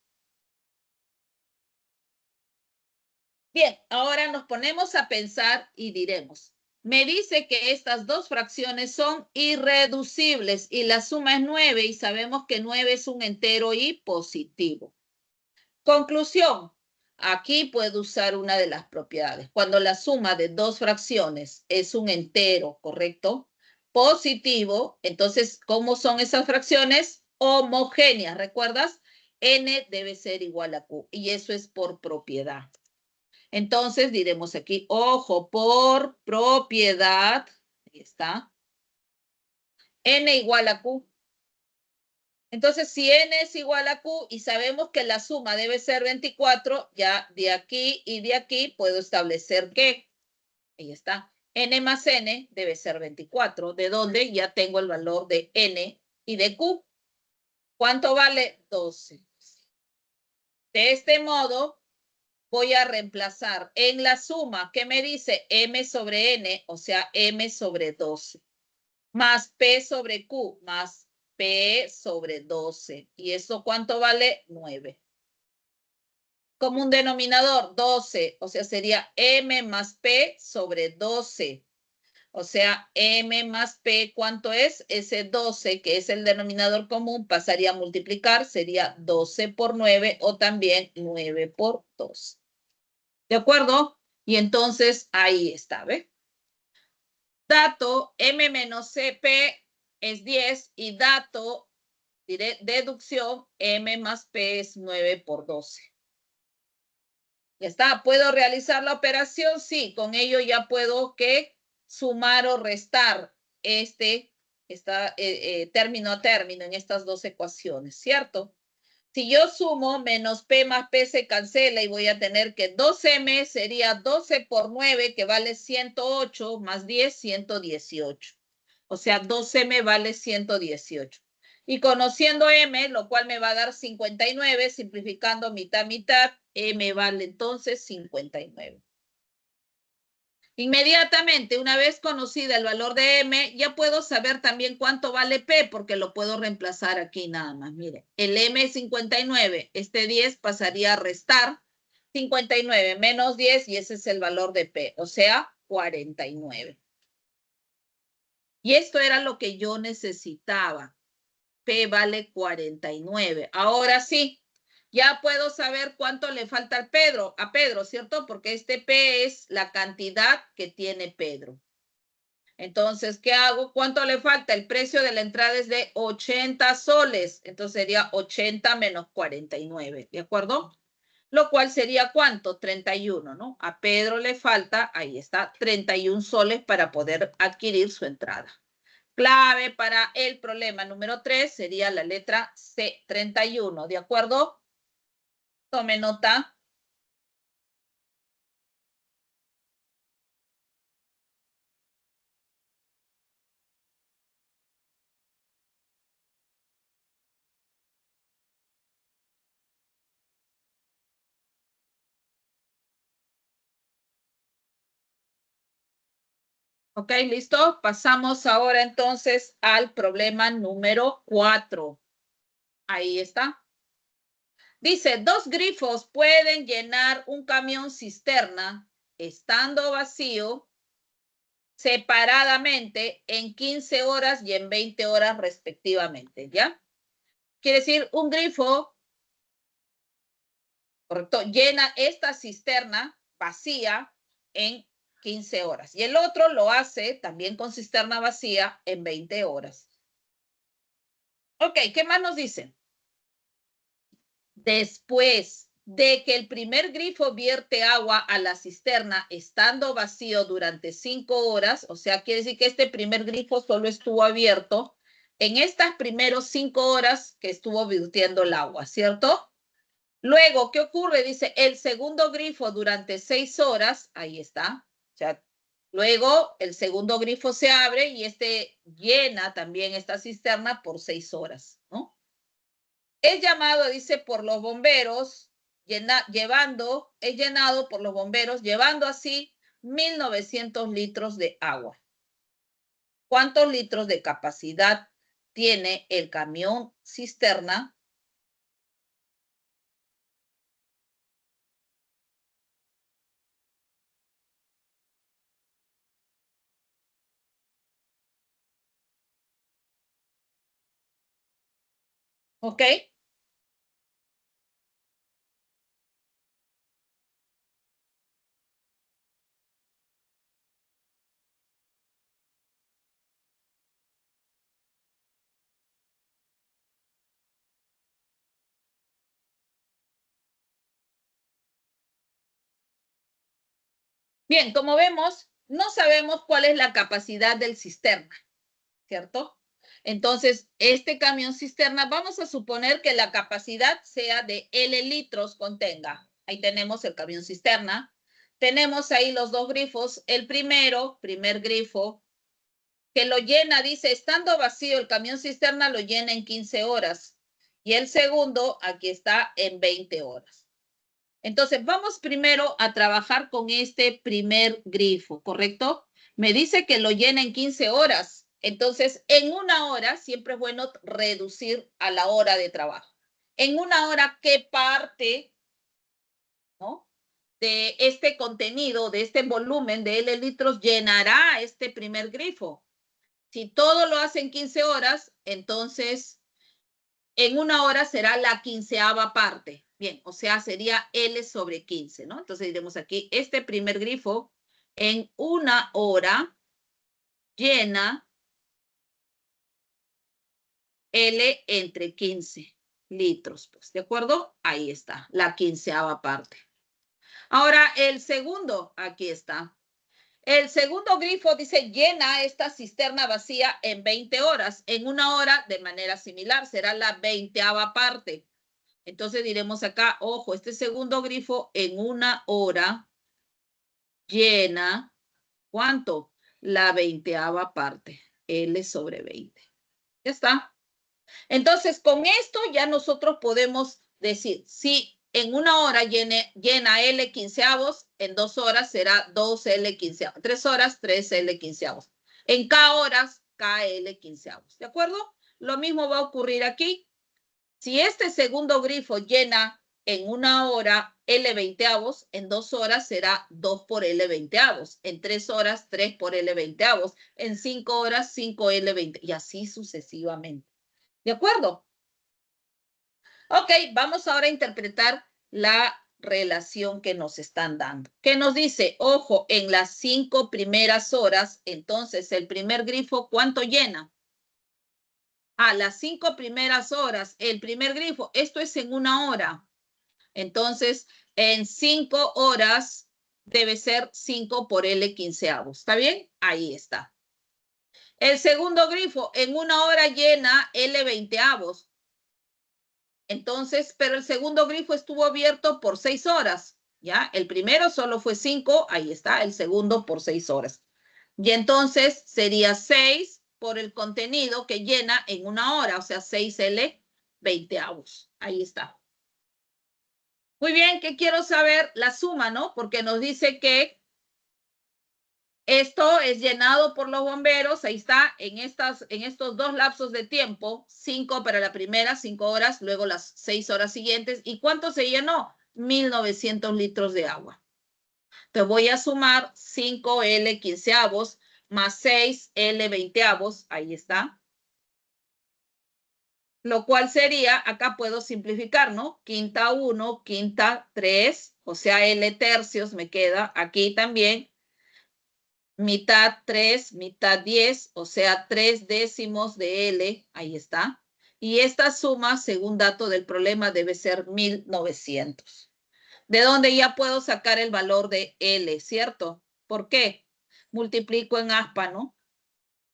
Bien, ahora nos ponemos a pensar y diremos, me dice que estas dos fracciones son irreducibles y la suma es 9 y sabemos que 9 es un entero y positivo. Conclusión, aquí puedo usar una de las propiedades. Cuando la suma de dos fracciones es un entero, ¿correcto? Positivo, entonces, ¿cómo son esas fracciones? Homogéneas, ¿recuerdas? N debe ser igual a Q y eso es por propiedad. Entonces diremos aquí, ojo, por propiedad, ahí está, N igual a Q. Entonces, si N es igual a Q y sabemos que la suma debe ser 24, ya de aquí y de aquí puedo establecer que, ahí está, N más N debe ser 24, de donde ya tengo el valor de N y de Q. ¿Cuánto vale? 12. De este modo, voy a reemplazar en la suma que me dice M sobre N, o sea, M sobre 12, más P sobre Q, más P sobre 12. ¿Y eso cuánto vale? 9. Como un denominador, 12, o sea, sería M más P sobre 12. O sea, M más P, ¿cuánto es? Ese 12, que es el denominador común, pasaría a multiplicar, sería 12 por 9 o también 9 por 12. ¿De acuerdo? Y entonces ahí está, ¿ve? Dato M menos CP es 10 y dato, diré, deducción, M más P es 9 por 12. Ya está, ¿puedo realizar la operación? Sí, con ello ya puedo que sumar o restar término a término en estas dos ecuaciones, ¿cierto? Si yo sumo menos P más P se cancela y voy a tener que 2M sería 12 por 9, que vale 108, más 10, 118. O sea, 2M vale 118. Y conociendo M, lo cual me va a dar 59, simplificando mitad, mitad, M vale entonces 59. Inmediatamente, una vez conocida el valor de M, ya puedo saber también cuánto vale P, porque lo puedo reemplazar aquí nada más. Mire, el M es 59, este 10 pasaría a restar 59 menos 10 y ese es el valor de P, o sea, 49. Y esto era lo que yo necesitaba. P vale 49. Ahora sí, ya puedo saber cuánto le falta a Pedro, ¿cierto? Porque este P es la cantidad que tiene Pedro. Entonces, ¿qué hago? ¿Cuánto le falta? El precio de la entrada es de 80 soles. Entonces sería 80 menos 49, ¿de acuerdo? Lo cual sería ¿cuánto? 31, ¿no? A Pedro le falta, ahí está, 31 soles para poder adquirir su entrada. Clave para el problema número 3 sería la letra C, 31, ¿de acuerdo? Tome nota. Ok, listo. Pasamos ahora entonces al problema número 4. Ahí está. Dice, dos grifos pueden llenar un camión cisterna estando vacío separadamente en 15 horas y en 20 horas respectivamente, ¿ya? Quiere decir, un grifo, correcto, llena esta cisterna vacía en 15 horas. Y el otro lo hace también con cisterna vacía en 20 horas. Ok, ¿qué más nos dicen? Después de que el primer grifo vierte agua a la cisterna estando vacío durante 5 horas, o sea, quiere decir que este primer grifo solo estuvo abierto en estas primeros 5 horas que estuvo virtiendo el agua, ¿cierto? Luego, ¿qué ocurre? Dice, el segundo grifo durante 6 horas, ahí está, o sea, luego el segundo grifo se abre y este llena también esta cisterna por 6 horas, ¿no? Es llamado, dice, por los bomberos, es llenado por los bomberos, llevando así 1.900 litros de agua. ¿Cuántos litros de capacidad tiene el camión cisterna? ¿Ok? Bien, como vemos, no sabemos cuál es la capacidad del cisterna, ¿cierto? Entonces, este camión cisterna, vamos a suponer que la capacidad sea de L litros contenga. Ahí tenemos el camión cisterna. Tenemos ahí los dos grifos. El primer grifo, que lo llena, dice, estando vacío el camión cisterna lo llena en 15 horas. Y el segundo, aquí está, en 20 horas. Entonces, vamos primero a trabajar con este primer grifo, ¿correcto? Me dice que lo llena en 15 horas. Entonces, en una hora, siempre es bueno reducir a la hora de trabajo. En una hora, ¿qué parte, ¿no?, de este contenido, de este volumen de L litros llenará este primer grifo? Si todo lo hace en 15 horas, entonces en una hora será la 15ª parte. Bien, o sea, sería L sobre 15, ¿no? Entonces diremos aquí, este primer grifo en una hora llena L entre 15 litros, pues, ¿de acuerdo? Ahí está, la 15ª parte. Ahora, el segundo, aquí está. El segundo grifo dice, llena esta cisterna vacía en 20 horas. En una hora, de manera similar, será la 20ª parte. Entonces diremos acá, ojo, este segundo grifo en una hora llena, ¿cuánto? La 20ª parte, L sobre 20. Ya está. Entonces, con esto ya nosotros podemos decir, si en una hora llena L quinceavos, en 2 horas será 2L quinceavos. 3 horas, 3L quinceavos. En K horas, KL quinceavos. ¿De acuerdo? Lo mismo va a ocurrir aquí. Si este segundo grifo llena en una hora L veinteavos, en 2 horas será 2 por L veinteavos. En 3 horas, 3 por L veinteavos. En 5 horas, 5L 20. Y así sucesivamente. ¿De acuerdo? Ok, vamos ahora a interpretar la relación que nos están dando. ¿Qué nos dice? Ojo, en las 5 primeras horas, entonces el primer grifo, ¿cuánto llena? A las 5 primeras horas, el primer grifo, esto es en una hora. Entonces, en 5 horas debe ser 5 por L quinceavos. ¿Está bien? Ahí está. El segundo grifo, en una hora llena L veinteavos. Entonces, pero el segundo grifo estuvo abierto por 6 horas, ¿ya? El primero solo fue 5, ahí está, el segundo por 6 horas. Y entonces sería 6 por el contenido que llena en una hora, o sea, 6L veinteavos. Ahí está. Muy bien, ¿qué quiero saber? La suma, ¿no? Porque nos dice que esto es llenado por los bomberos, ahí está, en estos 2 lapsos de tiempo, 5 para la primera, 5 horas, luego las 6 horas siguientes. ¿Y cuánto se llenó? 1.900 litros de agua. Te voy a sumar 5L quinceavos más 6L veinteavos, ahí está. Lo cual sería, acá puedo simplificar, ¿no? Quinta 1, quinta 3, o sea, L tercios me queda aquí también. Mitad 3, mitad 10, o sea, 3 décimos de L, ahí está. Y esta suma, según dato del problema, debe ser 1900. De donde ya puedo sacar el valor de L, ¿cierto? ¿Por qué? Multiplico en aspa, ¿no?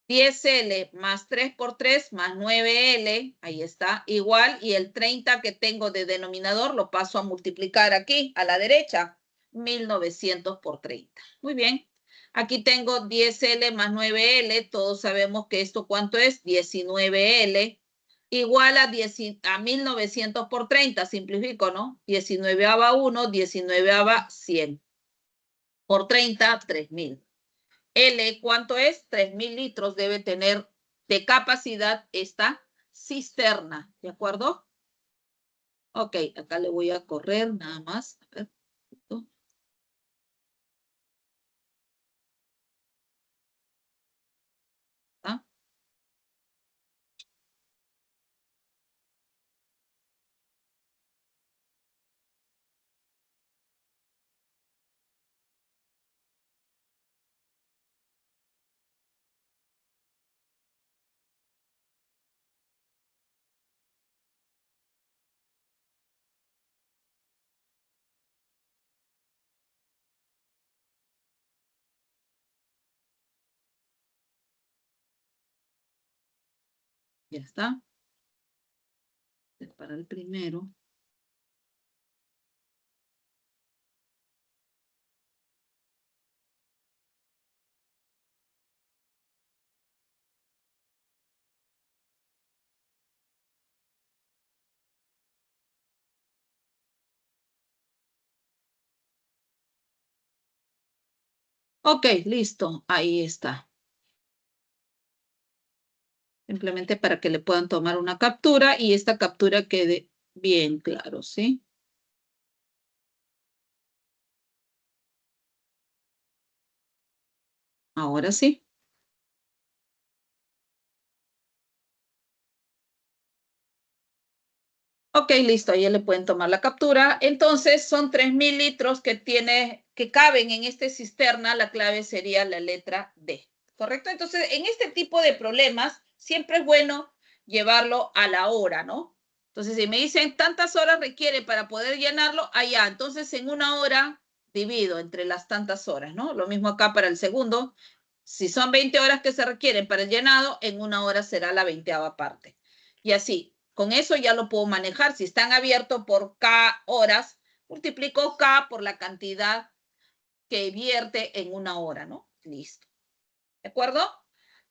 10L más 3 por 3 más 9L, ahí está, igual, y el 30 que tengo de denominador lo paso a multiplicar aquí, a la derecha, 1900 por 30. Muy bien. Aquí tengo 10L más 9L, todos sabemos que esto ¿cuánto es? 19L, igual a 1900 por 30, simplifico, ¿no? 19 a 1, 19 a 100. Por 30, 3000. L, ¿cuánto es? 3000 litros debe tener de capacidad esta cisterna, ¿de acuerdo? Ok, acá le voy a correr nada más. A ver. ¿Ah? Ya está. Para el primero. Ok, listo. Ahí está. Simplemente para que le puedan tomar una captura y esta captura quede bien claro, ¿sí? Ahora sí. Ok, listo, ahí le pueden tomar la captura. Entonces son 3000 litros que caben en esta cisterna. La clave sería la letra D, ¿correcto? Entonces, en este tipo de problemas, siempre es bueno llevarlo a la hora, ¿no? Entonces, si me dicen tantas horas requiere para poder llenarlo, allá. Entonces, en una hora divido entre las tantas horas, ¿no? Lo mismo acá para el segundo. Si son 20 horas que se requieren para el llenado, en una hora será la 20ª parte. Y así, con eso ya lo puedo manejar. Si están abiertos por K horas, multiplico K por la cantidad que vierte en una hora, ¿no? Listo. ¿De acuerdo?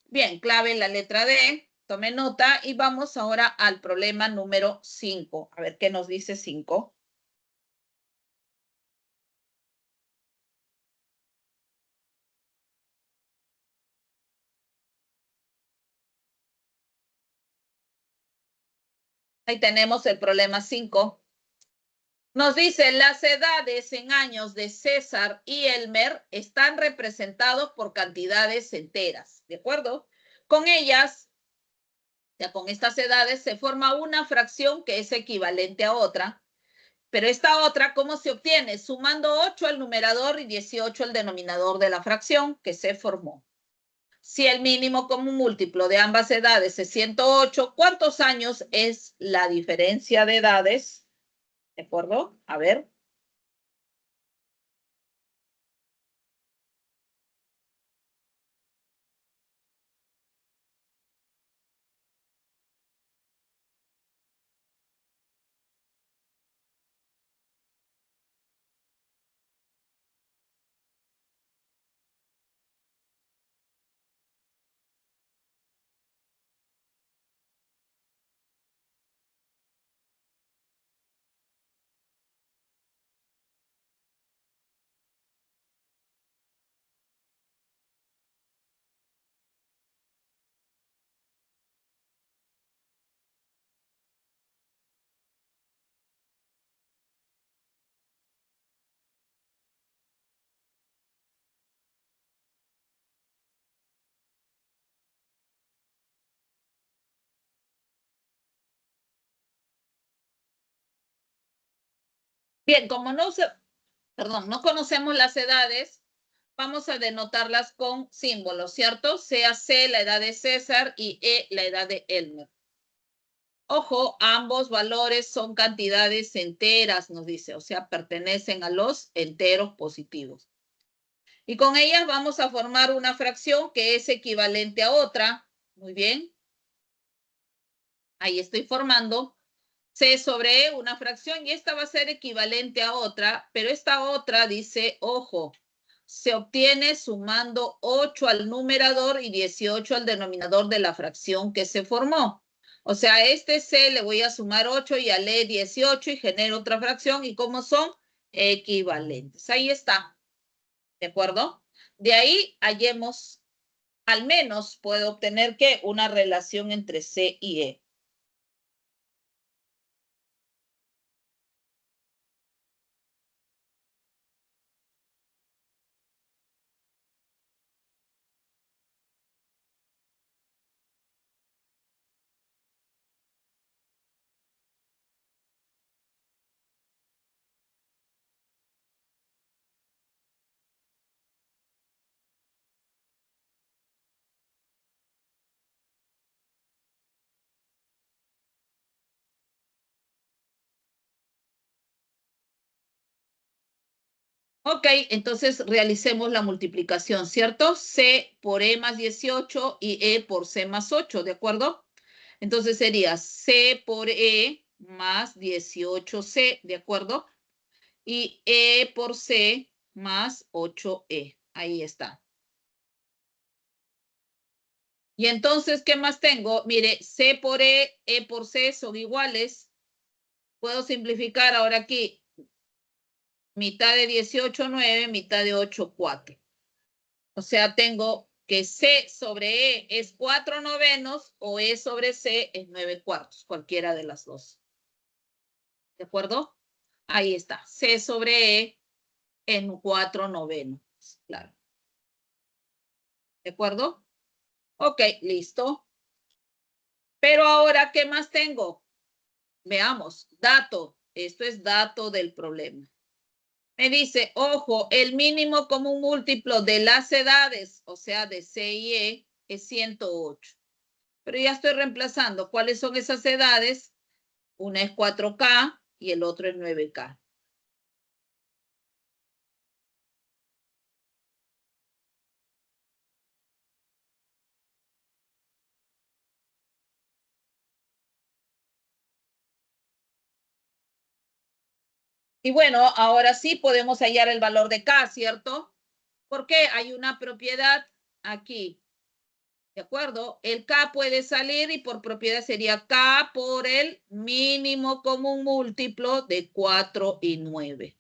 Bien, clave la letra D. Tome nota y vamos ahora al problema número 5. A ver qué nos dice 5. Ahí tenemos el problema 5. Nos dice, las edades en años de César y Elmer están representados por cantidades enteras, ¿de acuerdo? Con ellas, ya con estas edades, se forma una fracción que es equivalente a otra, pero esta otra, ¿cómo se obtiene? Sumando 8 al numerador y 18 al denominador de la fracción que se formó. Si el mínimo común múltiplo de ambas edades es 108, ¿cuántos años es la diferencia de edades? ¿De acuerdo? A ver. Bien, como no conocemos las edades, vamos a denotarlas con símbolos, ¿cierto? Sea C la edad de César y E la edad de Elmer. Ojo, ambos valores son cantidades enteras, nos dice, o sea, pertenecen a los enteros positivos. Y con ellas vamos a formar una fracción que es equivalente a otra. Muy bien. Ahí estoy formando C sobre E, una fracción, y esta va a ser equivalente a otra, pero esta otra dice, ojo, se obtiene sumando 8 al numerador y 18 al denominador de la fracción que se formó. O sea, a este C le voy a sumar 8 y al E 18 y genero otra fracción, y como son equivalentes. Ahí está. ¿De acuerdo? De ahí hallemos, al menos puedo obtener que una relación entre C y E. Ok, entonces realicemos la multiplicación, ¿cierto? C por E más 18 y E por C más 8, ¿de acuerdo? Entonces sería C por E más 18C, ¿de acuerdo? Y E por C más 8E. Ahí está. Y entonces, ¿qué más tengo? Mire, C por E por C son iguales. Puedo simplificar ahora aquí. Mitad de 18, 9, mitad de 8, 4. O sea, tengo que C sobre E es 4 novenos o E sobre C es 9 cuartos, cualquiera de las dos. ¿De acuerdo? Ahí está. C sobre E en 4 novenos. Claro. ¿De acuerdo? Ok, listo. Pero ahora, ¿qué más tengo? Veamos. Dato. Esto es dato del problema. Me dice, ojo, el mínimo común múltiplo de las edades, o sea, de C y E, es 108. Pero ya estoy reemplazando. ¿Cuáles son esas edades? Una es 4K y el otro es 9K. Y bueno, ahora sí podemos hallar el valor de K, ¿cierto? Porque hay una propiedad aquí. ¿De acuerdo? El K puede salir y por propiedad sería K por el mínimo común múltiplo de 4 y 9.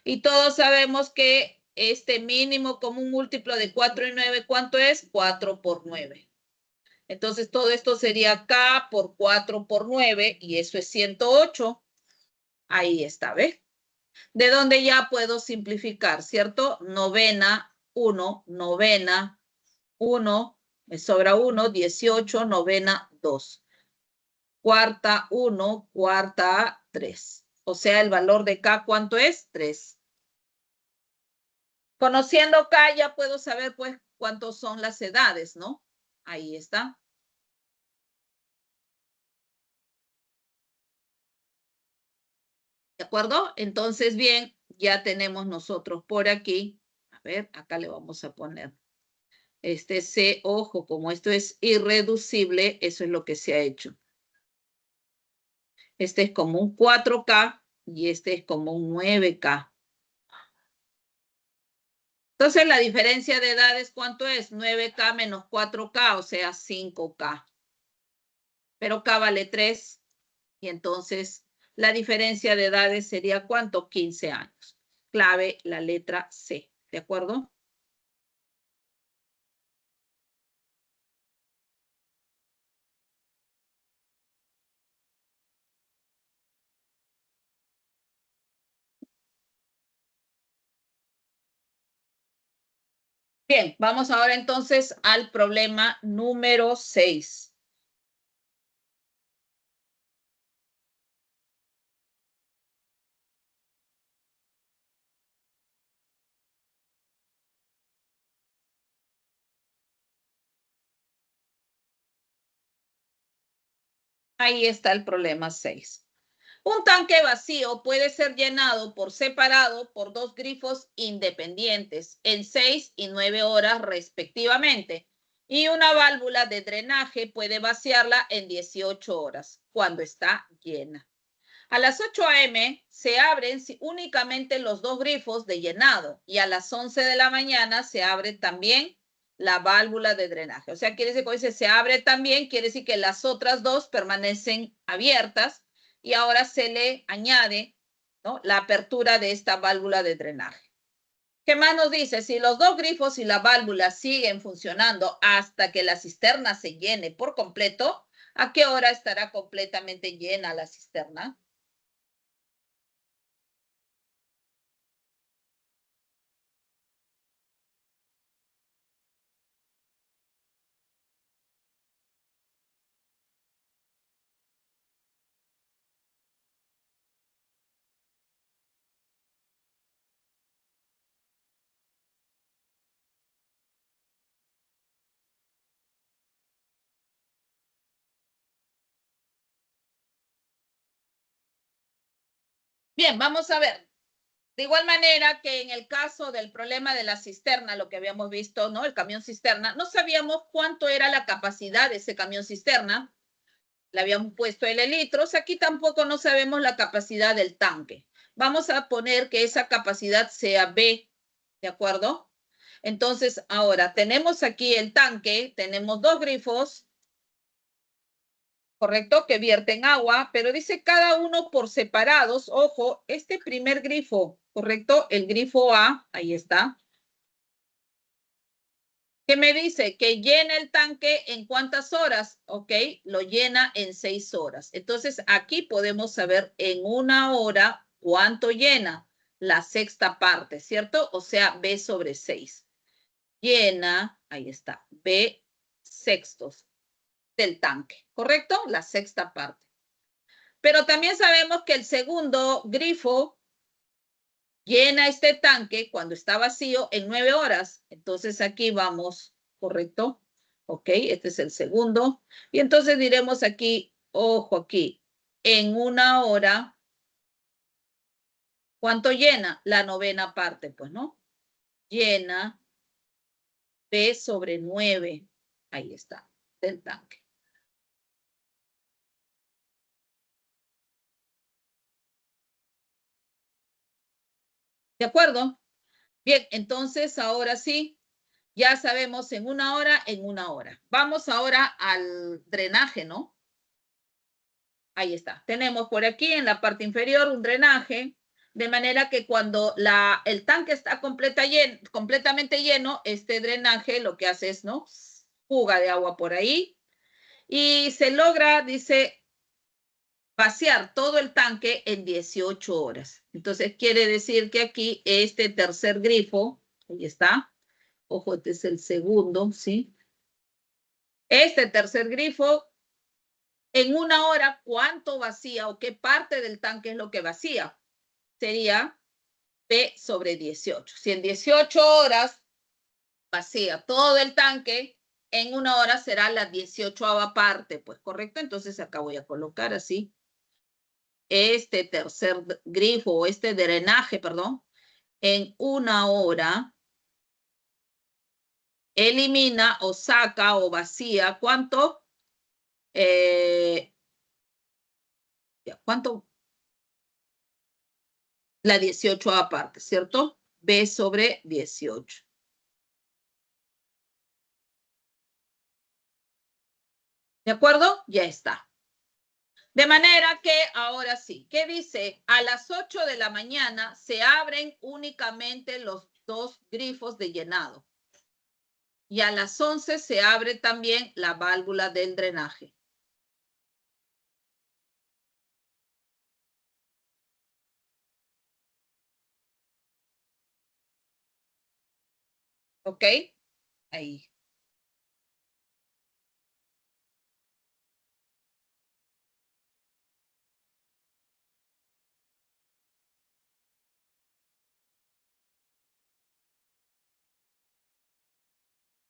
Y todos sabemos que este mínimo común múltiplo de 4 y 9, ¿cuánto es? 4 por 9. Entonces todo esto sería K por 4 por 9 y eso es 108. Ahí está, ¿ves? De donde ya puedo simplificar, ¿cierto? Novena, 1, novena, 1, me sobra 1, 18, novena, 2. Cuarta, 1, cuarta, 3. O sea, el valor de K, ¿cuánto es? 3. Conociendo K ya puedo saber pues cuántos son las edades, ¿no? Ahí está. ¿De acuerdo? Entonces, bien, ya tenemos nosotros por aquí. A ver, acá le vamos a poner. Este C, ojo, como esto es irreducible, eso es lo que se ha hecho. Este es como un 4K y este es como un 9K. Entonces, la diferencia de edades, ¿cuánto es? 9K menos 4K, o sea, 5K. Pero K vale 3 y entonces la diferencia de edades sería ¿cuánto? 15 años. Clave la letra C, ¿de acuerdo? Bien, vamos ahora entonces al problema número 6. Ahí está el problema 6. Un tanque vacío puede ser llenado por separado por dos grifos independientes en 6 y 9 horas respectivamente. Y una válvula de drenaje puede vaciarla en 18 horas cuando está llena. A las 8 a.m. se abren únicamente los dos grifos de llenado y a las 11 de la mañana se abre también la válvula de drenaje. O sea, quiere decir que cuando dice se abre también, quiere decir que las otras dos permanecen abiertas y ahora se le añade, ¿no?, la apertura de esta válvula de drenaje. ¿Qué más nos dice? Si los dos grifos y la válvula siguen funcionando hasta que la cisterna se llene por completo, ¿a qué hora estará completamente llena la cisterna? Bien, vamos a ver. De igual manera que en el caso del problema de la cisterna, lo que habíamos visto, ¿no? El camión cisterna, no sabíamos cuánto era la capacidad de ese camión cisterna. Le habíamos puesto L litros. Aquí tampoco no sabemos la capacidad del tanque. Vamos a poner que esa capacidad sea B, ¿de acuerdo? Entonces, ahora tenemos aquí el tanque, tenemos dos grifos, ¿correcto? Que vierten agua, pero dice cada uno por separados. Ojo, este primer grifo, ¿correcto? El grifo A, ahí está. ¿Qué me dice? Que llena el tanque en cuántas horas, ¿ok? Lo llena en 6 horas. Entonces, aquí podemos saber en una hora cuánto llena la sexta parte, ¿cierto? O sea, B sobre 6. Llena, ahí está, B sextos del tanque, ¿correcto? La sexta parte. Pero también sabemos que el segundo grifo llena este tanque cuando está vacío en 9 horas. Entonces aquí vamos, ¿correcto? Ok, este es el segundo. Y entonces diremos aquí, ojo aquí, en una hora, ¿cuánto llena? La novena parte, pues, ¿no? Llena P sobre 9. Ahí está, del tanque. ¿De acuerdo? Bien, entonces ahora sí, ya sabemos en una hora, en una hora. Vamos ahora al drenaje, ¿no? Ahí está. Tenemos por aquí en la parte inferior un drenaje, de manera que cuando el tanque está completamente lleno, este drenaje lo que hace es, ¿no?, fuga de agua por ahí y se logra, dice, vaciar todo el tanque en 18 horas. Entonces quiere decir que aquí este tercer grifo, ahí está, ojo, este es el segundo, ¿sí? Este tercer grifo, en una hora, ¿cuánto vacía o qué parte del tanque es lo que vacía? Sería P sobre 18. Si en 18 horas vacía todo el tanque, en una hora será la 18ª parte, pues, ¿correcto? Entonces acá voy a colocar así este tercer grifo o este drenaje, perdón, en una hora elimina o saca o vacía, ¿cuánto? ¿Cuánto? La 18ª parte, ¿cierto? B sobre 18. ¿De acuerdo? Ya está. De manera que ahora sí, ¿qué dice? A las 8 de la mañana se abren únicamente los dos grifos de llenado. Y a las 11 se abre también la válvula del drenaje. ¿Ok? Ahí.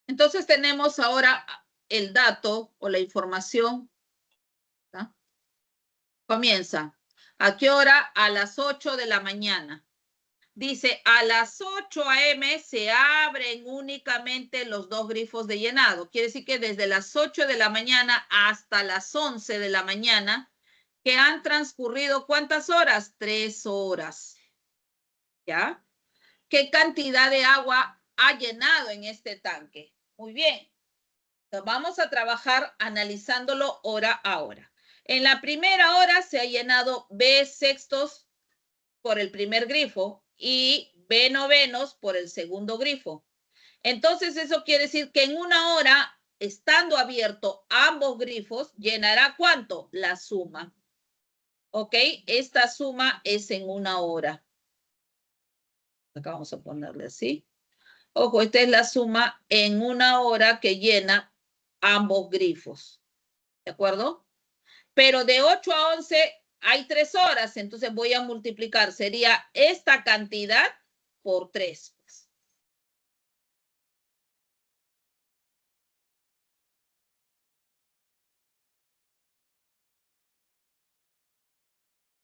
Entonces tenemos ahora el dato o la información, ¿tá?, Comienza. ¿A qué hora? A las 8 de la mañana. Dice, a las 8 a.m. se abren únicamente los dos grifos de llenado. Quiere decir que desde las 8 de la mañana hasta las 11 de la mañana, que han transcurrido ¿cuántas horas? 3 horas. ¿Ya? ¿Qué cantidad de agua ha llenado en este tanque? Muy bien. Entonces vamos a trabajar analizándolo hora a hora. En la primera hora se ha llenado B sextos por el primer grifo y B novenos por el segundo grifo. Entonces eso quiere decir que en una hora, estando abierto ambos grifos, llenará ¿cuánto? La suma. ¿Ok? Esta suma es en una hora. Acá vamos a ponerle así. Ojo, esta es la suma en una hora que llena ambos grifos. ¿De acuerdo? Pero de 8 a 11 hay 3 horas, entonces voy a multiplicar. Sería esta cantidad por 3.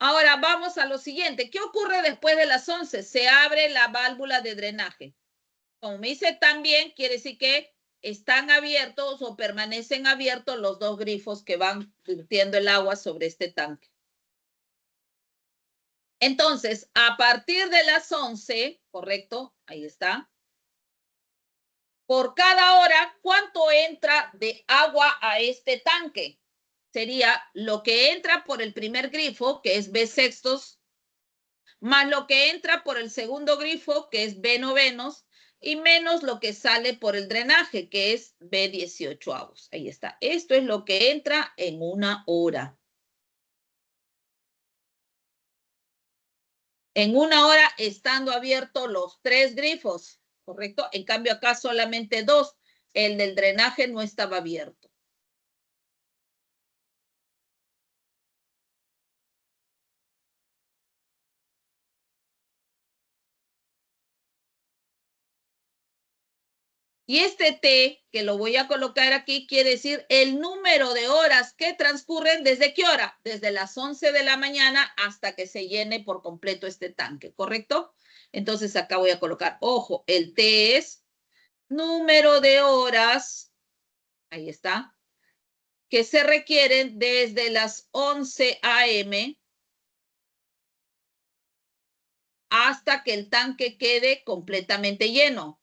Ahora vamos a lo siguiente. ¿Qué ocurre después de las 11? Se abre la válvula de drenaje. Como me dice también, quiere decir que están abiertos o permanecen abiertos los dos grifos que van virtiendo el agua sobre este tanque. Entonces, a partir de las 11, ¿correcto? Ahí está. Por cada hora, ¿cuánto entra de agua a este tanque? Sería lo que entra por el primer grifo, que es B sextos, más lo que entra por el segundo grifo, que es B novenos, y menos lo que sale por el drenaje, que es B 18avos. Ahí está. Esto es lo que entra en una hora. En una hora estando abiertos los 3 grifos, ¿correcto? En cambio acá solamente 2. El del drenaje no estaba abierto. Y este T, que lo voy a colocar aquí, quiere decir el número de horas que transcurren desde qué hora? Desde las 11 de la mañana hasta que se llene por completo este tanque, ¿correcto? Entonces acá voy a colocar, ojo, el T es número de horas, ahí está, que se requieren desde las 11 a.m. hasta que el tanque quede completamente lleno.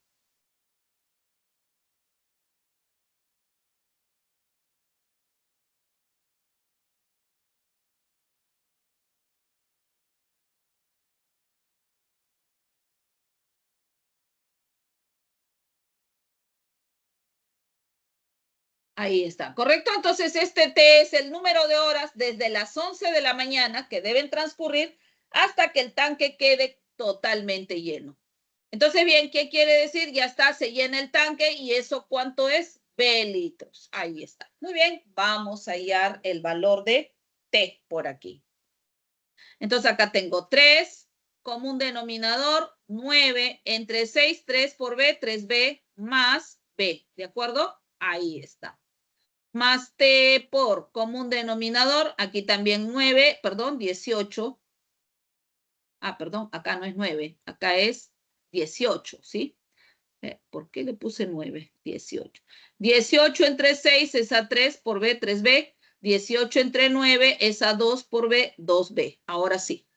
Ahí está, ¿correcto? Entonces, este T es el número de horas desde las 11 de la mañana que deben transcurrir hasta que el tanque quede totalmente lleno. Entonces, bien, ¿qué quiere decir? Ya está, se llena el tanque y eso ¿cuánto es? B litros. Ahí está. Muy bien, vamos a hallar el valor de T por aquí. Entonces, acá tengo 3, común denominador, 9, entre 6, 3 por B, 3B más B. ¿De acuerdo? Ahí está. Más T por común denominador, aquí también 9, perdón, 18. Perdón, acá no es 9, acá es 18, ¿sí? ¿Por qué le puse 9? 18. 18 entre 6 es a 3 por B, 3B. 18 entre 9 es a 2 por B, 2B. Ahora sí.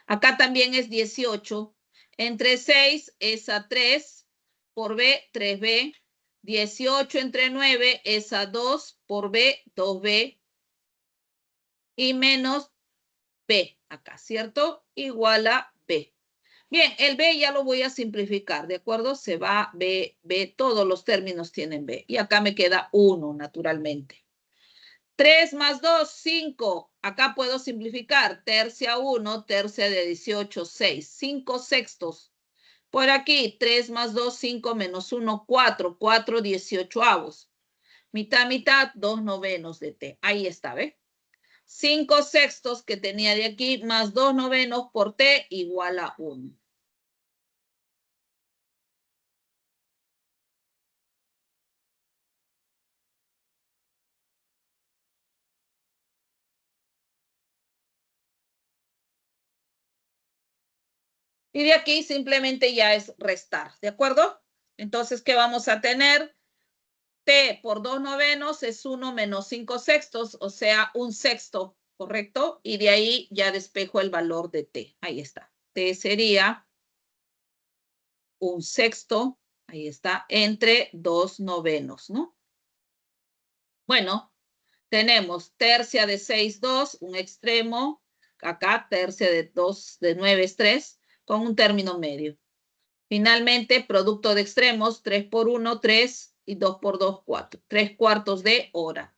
Acá también es 18. Entre 6 es a 3 por B, 3B. 18 entre 9 es a 2 por B, 2B. Y menos B acá, ¿cierto? Igual a B. Bien, el B ya lo voy a simplificar, ¿de acuerdo? Se va B, B, todos los términos tienen B. Y acá me queda 1, naturalmente. 3 más 2, 5. Acá puedo simplificar. Tercia 1, tercia de 18, 6. 5 sextos. Por aquí, 3 más 2, 5 menos 1, 4. 4 18avos. Mitad, mitad, 2 novenos de T. Ahí está, ¿ve? 5 sextos que tenía de aquí más 2 novenos por T igual a 1. Y de aquí simplemente ya es restar, ¿de acuerdo? Entonces, ¿qué vamos a tener? T por 2/9 es 1 menos 5/6, o sea, 1/6, ¿correcto? Y de ahí ya despejo el valor de T. Ahí está. T sería 1/6, ahí está, entre 2/9, ¿no? Bueno, tenemos tercia de 6, 2, un extremo. Acá, tercia de 2, de 9 es 3, con un término medio. Finalmente, producto de extremos, 3 por 1, 3, y 2 por 2, 4. 3/4 de hora.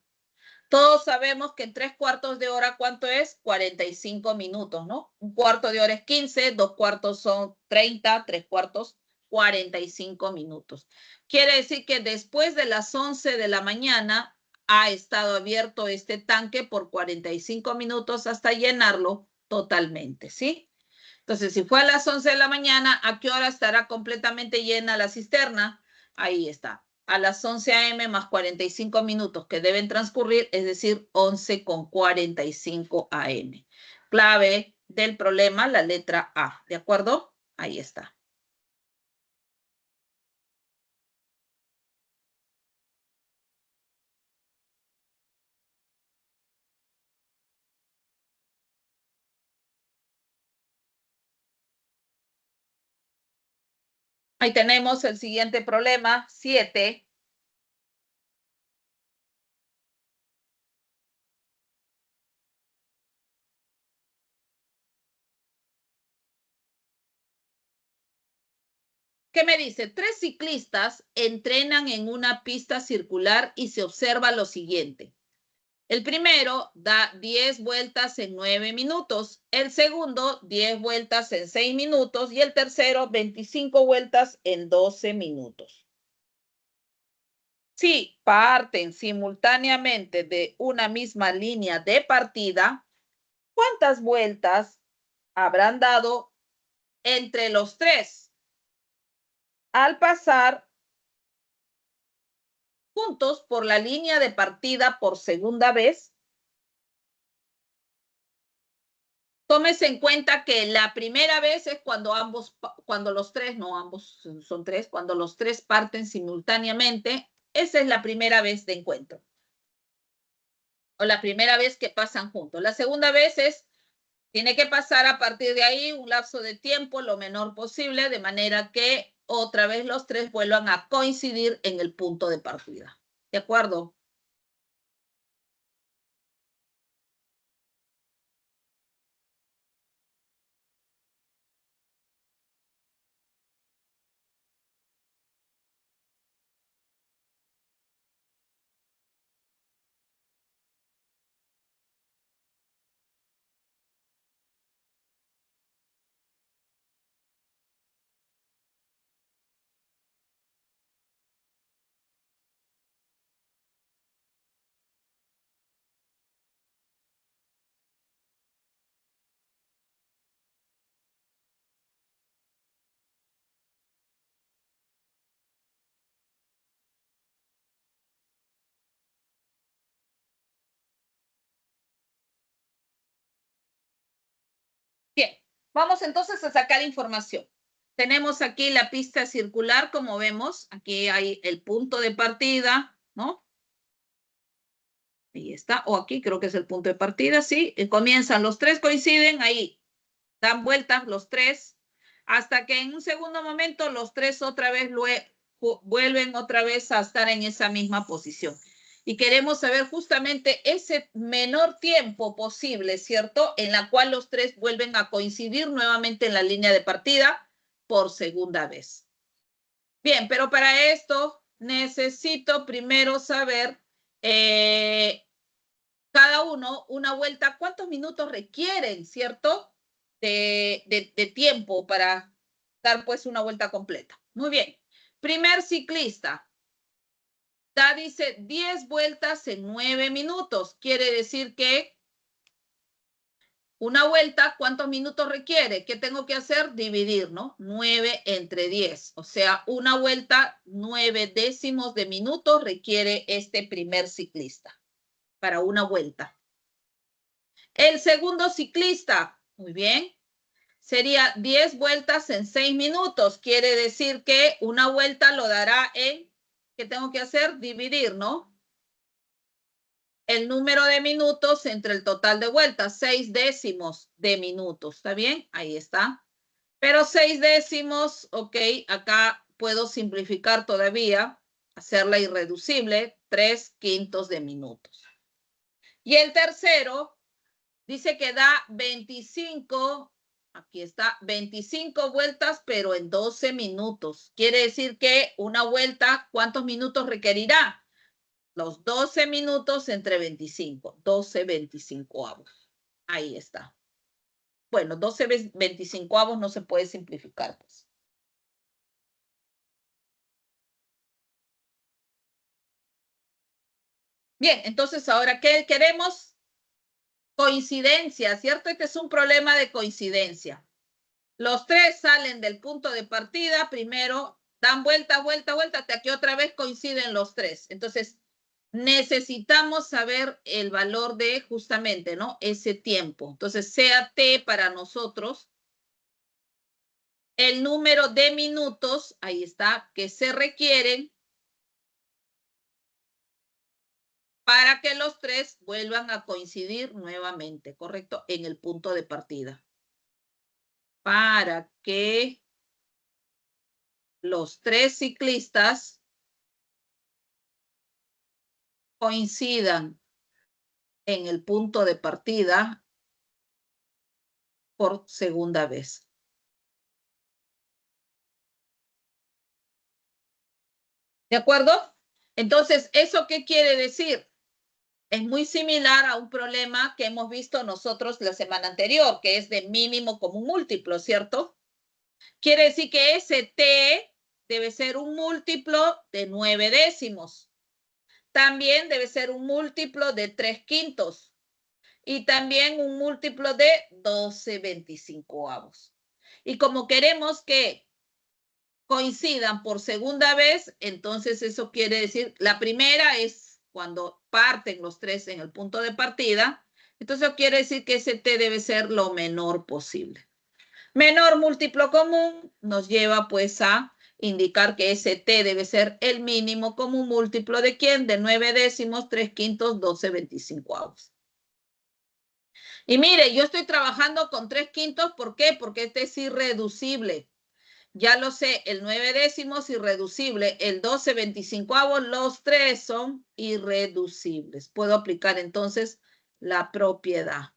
Todos sabemos que en 3/4 de hora, ¿cuánto es? 45 minutos, ¿no? Un cuarto de hora es 15, 2/4 son 30, 3/4, 45 minutos. Quiere decir que después de las 11 de la mañana ha estado abierto este tanque por 45 minutos hasta llenarlo totalmente, ¿sí? Entonces, si fue a las 11 de la mañana, ¿a qué hora estará completamente llena la cisterna? Ahí está. A las 11 a.m. más 45 minutos que deben transcurrir, es decir, 11:45 a.m. Clave del problema, la letra A. ¿De acuerdo? Ahí está. Ahí tenemos el siguiente problema, 7. ¿Qué me dice? 3 ciclistas entrenan en una pista circular y se observa lo siguiente. El primero da 10 vueltas en 9 minutos, el segundo 10 vueltas en 6 minutos y el tercero 25 vueltas en 12 minutos. Si parten simultáneamente de una misma línea de partida, ¿cuántas vueltas habrán dado entre los tres al pasar juntos por la línea de partida por segunda vez? Tómese en cuenta que la primera vez es cuando los tres, no ambos, son tres, cuando los tres parten simultáneamente, esa es la primera vez de encuentro. O la primera vez que pasan juntos. La segunda vez tiene que pasar a partir de ahí un lapso de tiempo lo menor posible, de manera que otra vez los tres vuelvan a coincidir en el punto de partida. ¿De acuerdo? Bien, vamos entonces a sacar información. Tenemos aquí la pista circular, como vemos. Aquí hay el punto de partida, ¿no? Ahí está. O aquí creo que es el punto de partida, sí. Comienzan, los tres coinciden, ahí dan vueltas los tres, hasta que en un segundo momento los tres otra vez vuelven otra vez a estar en esa misma posición. Y queremos saber justamente ese menor tiempo posible, ¿cierto? En la cual los tres vuelven a coincidir nuevamente en la línea de partida por segunda vez. Bien, pero para esto necesito primero saber cada uno una vuelta, ¿cuántos minutos requieren, cierto? De tiempo para dar pues una vuelta completa. Muy bien. Primer ciclista. Dice 10 vueltas en 9 minutos. Quiere decir que una vuelta, ¿cuántos minutos requiere? ¿Qué tengo que hacer? Dividir, ¿no? 9 entre 10. O sea, una vuelta, 9 décimos de minutos requiere este primer ciclista para una vuelta. El segundo ciclista, muy bien, sería 10 vueltas en 6 minutos. Quiere decir que una vuelta lo dará en, ¿qué tengo que hacer? Dividir, ¿no? El número de minutos entre el total de vueltas, 6 décimos de minutos. ¿Está bien? Ahí está. Pero 6 décimos, ok, acá puedo simplificar todavía, hacerla irreducible, 3/5 de minutos. Y el tercero dice que da 25, aquí está, 25 vueltas, pero en 12 minutos. Quiere decir que una vuelta, ¿cuántos minutos requerirá? Los 12 minutos entre 25, 12 25avos. Ahí está. Bueno, 12 25avos no se puede simplificar, pues. Bien, entonces ahora, ¿qué queremos? Coincidencia, ¿cierto? Este es un problema de coincidencia. Los tres salen del punto de partida, primero dan vuelta, vuelta, vuelta, hasta que otra vez coinciden los tres. Entonces, necesitamos saber el valor de justamente, ¿no? Ese tiempo. Entonces, sea T para nosotros el número de minutos, ahí está, que se requieren para que los tres vuelvan a coincidir nuevamente, ¿correcto? En el punto de partida. Para que los tres ciclistas coincidan en el punto de partida por segunda vez. ¿De acuerdo? Entonces, ¿eso qué quiere decir? Es muy similar a un problema que hemos visto nosotros la semana anterior, que es de mínimo común múltiplo, ¿cierto? Quiere decir que ese T debe ser un múltiplo de 9 décimos. También debe ser un múltiplo de 3/5. Y también un múltiplo de 12 25avos. Y como queremos que coincidan por segunda vez, entonces eso quiere decir, la primera es cuando parten los tres en el punto de partida, entonces eso quiere decir que ese T debe ser lo menor posible. Menor múltiplo común nos lleva pues a indicar que ese T debe ser el mínimo común múltiplo de ¿quién? De 9 décimos, 3/5, 12 25avos. Y mire, yo estoy trabajando con 3/5, ¿por qué? Porque este es irreducible. Ya lo sé, el 9 décimos irreducible, el 12 25avos, los tres son irreducibles. Puedo aplicar entonces la propiedad.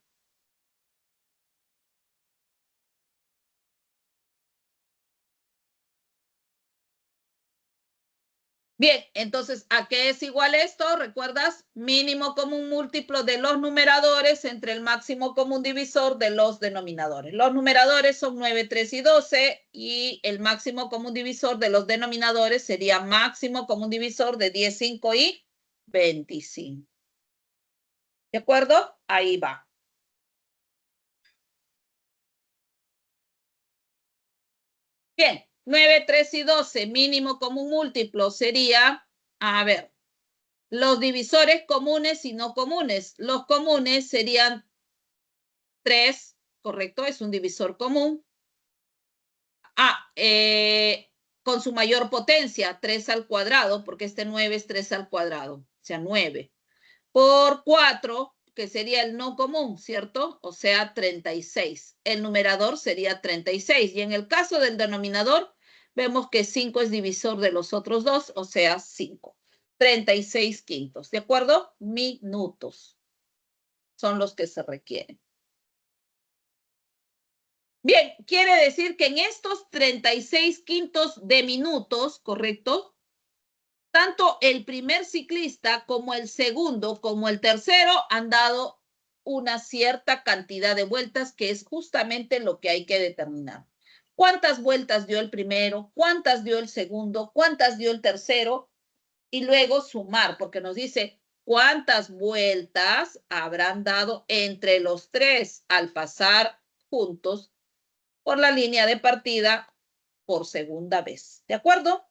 Bien, entonces, ¿a qué es igual esto? ¿Recuerdas? Mínimo común múltiplo de los numeradores entre el máximo común divisor de los denominadores. Los numeradores son 9, 3 y 12 y el máximo común divisor de los denominadores sería máximo común divisor de 10, 5 y 25. ¿De acuerdo? Ahí va. Bien, 9, 3 y 12, mínimo común múltiplo sería, a ver, los divisores comunes y no comunes. Los comunes serían 3, ¿correcto? Es un divisor común. Con su mayor potencia, 3 al cuadrado, porque este 9 es 3 al cuadrado, o sea, 9. Por 4, que sería el no común, ¿cierto? O sea, 36. El numerador sería 36. Y en el caso del denominador, vemos que 5 es divisor de los otros dos, o sea, 5. 36/5, ¿de acuerdo? Minutos son los que se requieren. Bien, quiere decir que en estos 36/5 de minutos, ¿correcto? Tanto el primer ciclista como el segundo, como el tercero, han dado una cierta cantidad de vueltas, que es justamente lo que hay que determinar. ¿Cuántas vueltas dio el primero? ¿Cuántas dio el segundo? ¿Cuántas dio el tercero? Y luego sumar, porque nos dice cuántas vueltas habrán dado entre los tres al pasar juntos por la línea de partida por segunda vez. ¿De acuerdo?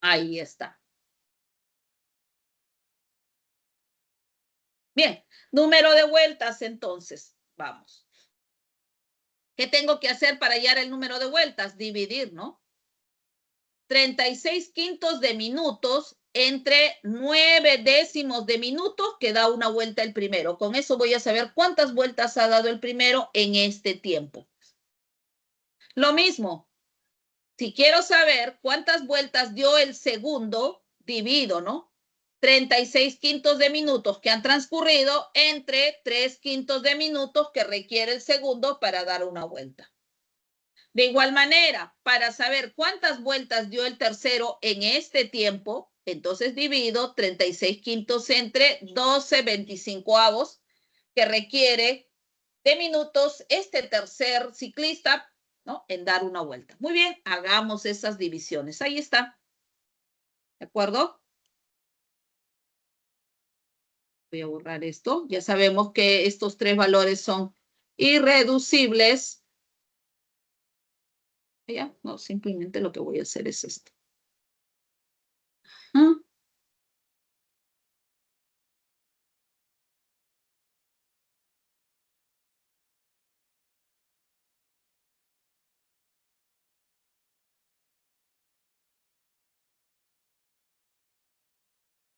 Ahí está. Bien, número de vueltas entonces. Vamos. ¿Qué tengo que hacer para hallar el número de vueltas? Dividir, ¿no? 36 quintos de minutos entre 9 décimos de minutos que da una vuelta el primero. Con eso voy a saber cuántas vueltas ha dado el primero en este tiempo. Lo mismo, si quiero saber cuántas vueltas dio el segundo, divido, ¿no? 36 quintos de minutos que han transcurrido entre 3 quintos de minutos que requiere el segundo para dar una vuelta. De igual manera, para saber cuántas vueltas dio el tercero en este tiempo, entonces divido 36 quintos entre 12/25 que requiere de minutos este tercer ciclista, ¿no? En dar una vuelta. Muy bien, hagamos esas divisiones. Ahí está. ¿De acuerdo? Voy a borrar esto. Ya sabemos que estos tres valores son irreducibles. Ya, no, simplemente lo que voy a hacer es esto.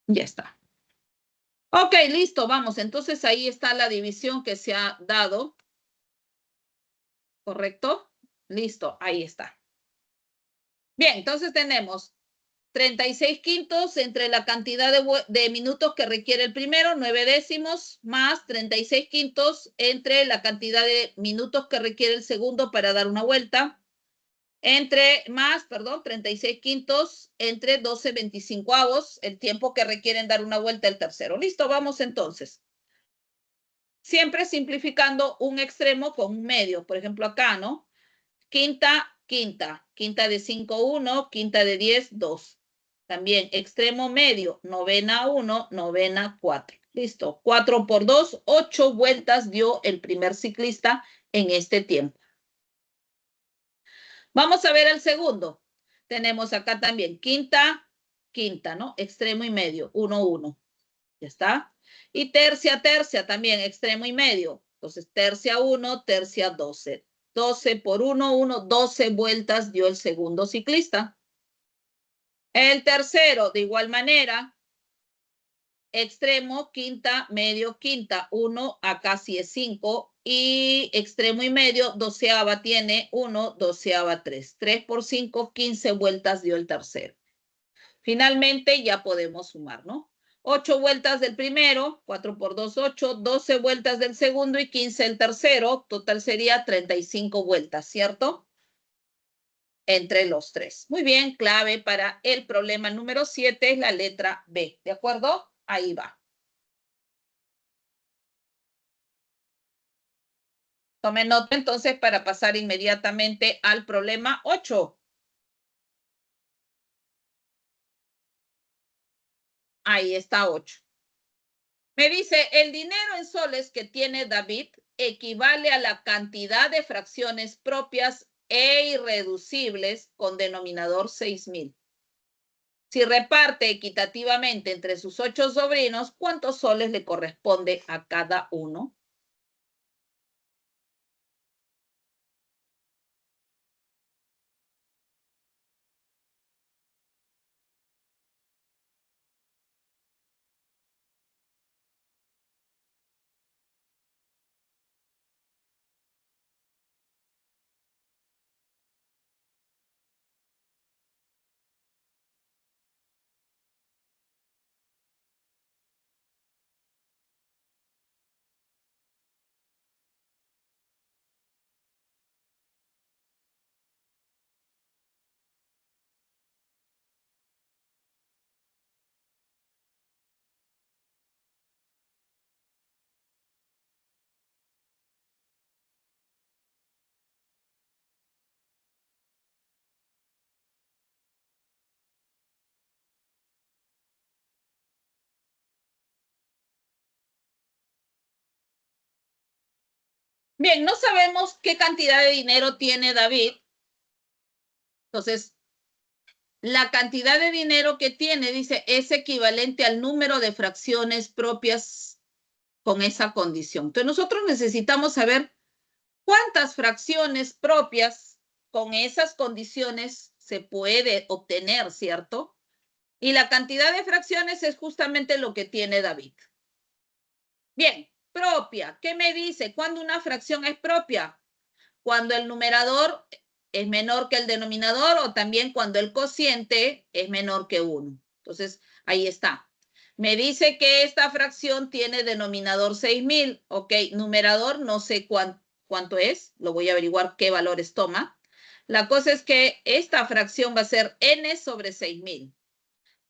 Ya está. Ok, listo, vamos. Entonces ahí está la división que se ha dado. ¿Correcto? Listo, ahí está. Bien, entonces tenemos 36 quintos entre la cantidad de minutos que requiere el primero, 9 décimos, más 36 quintos entre la cantidad de minutos que requiere el segundo para dar una vuelta, perdón, 36 quintos entre 12/25, el tiempo que requieren dar una vuelta el tercero. Listo, vamos entonces. Siempre simplificando un extremo con un medio. Por ejemplo, acá, ¿no? Quinta de 5, 1, quinta de 10, 2. También extremo medio, novena 1, novena 4. Listo, 4 por 2, 8 vueltas dio el primer ciclista en este tiempo. Vamos a ver el segundo. Tenemos acá también quinta, ¿no? Extremo y medio, 1, 1. Ya está. Y tercia también, extremo y medio. Entonces, tercia 1, tercia 12. 12 por 1, 1, 12 vueltas dio el segundo ciclista. El tercero, de igual manera, extremo, quinta, medio, quinta, 1, acá sí es 5, y extremo y medio, doceava tiene 1, doceava 3. 3 por 5, 15 vueltas dio el tercero. Finalmente ya podemos sumar, ¿no? 8 vueltas del primero, 4 por 2, 8, 12 vueltas del segundo y 15 el tercero, total sería 35 vueltas, ¿cierto? Entre los tres. Muy bien, clave para el problema número 7 es la letra B, ¿de acuerdo? Ahí va. Tomen nota entonces para pasar inmediatamente al problema 8. Ahí está 8. Me dice, el dinero en soles que tiene David equivale a la cantidad de fracciones propias e irreducibles con denominador 6,000. Si reparte equitativamente entre sus 8 sobrinos, ¿cuántos soles le corresponde a cada uno? Bien, no sabemos qué cantidad de dinero tiene David. Entonces, la cantidad de dinero que tiene, dice, es equivalente al número de fracciones propias con esa condición. Entonces, nosotros necesitamos saber ¿Cuántas fracciones propias con esas condiciones se puede obtener, cierto? Y la cantidad de fracciones es justamente lo que tiene David. Bien, propia. ¿Qué me dice? ¿Cuándo una fracción es propia? Cuando el numerador es menor que el denominador o también cuando el cociente es menor que 1. Entonces, ahí está. Me dice que esta fracción tiene denominador 6.000. Ok, numerador no sé cuánto es. Lo voy a averiguar qué valores toma. La cosa es que esta fracción va a ser n sobre 6.000.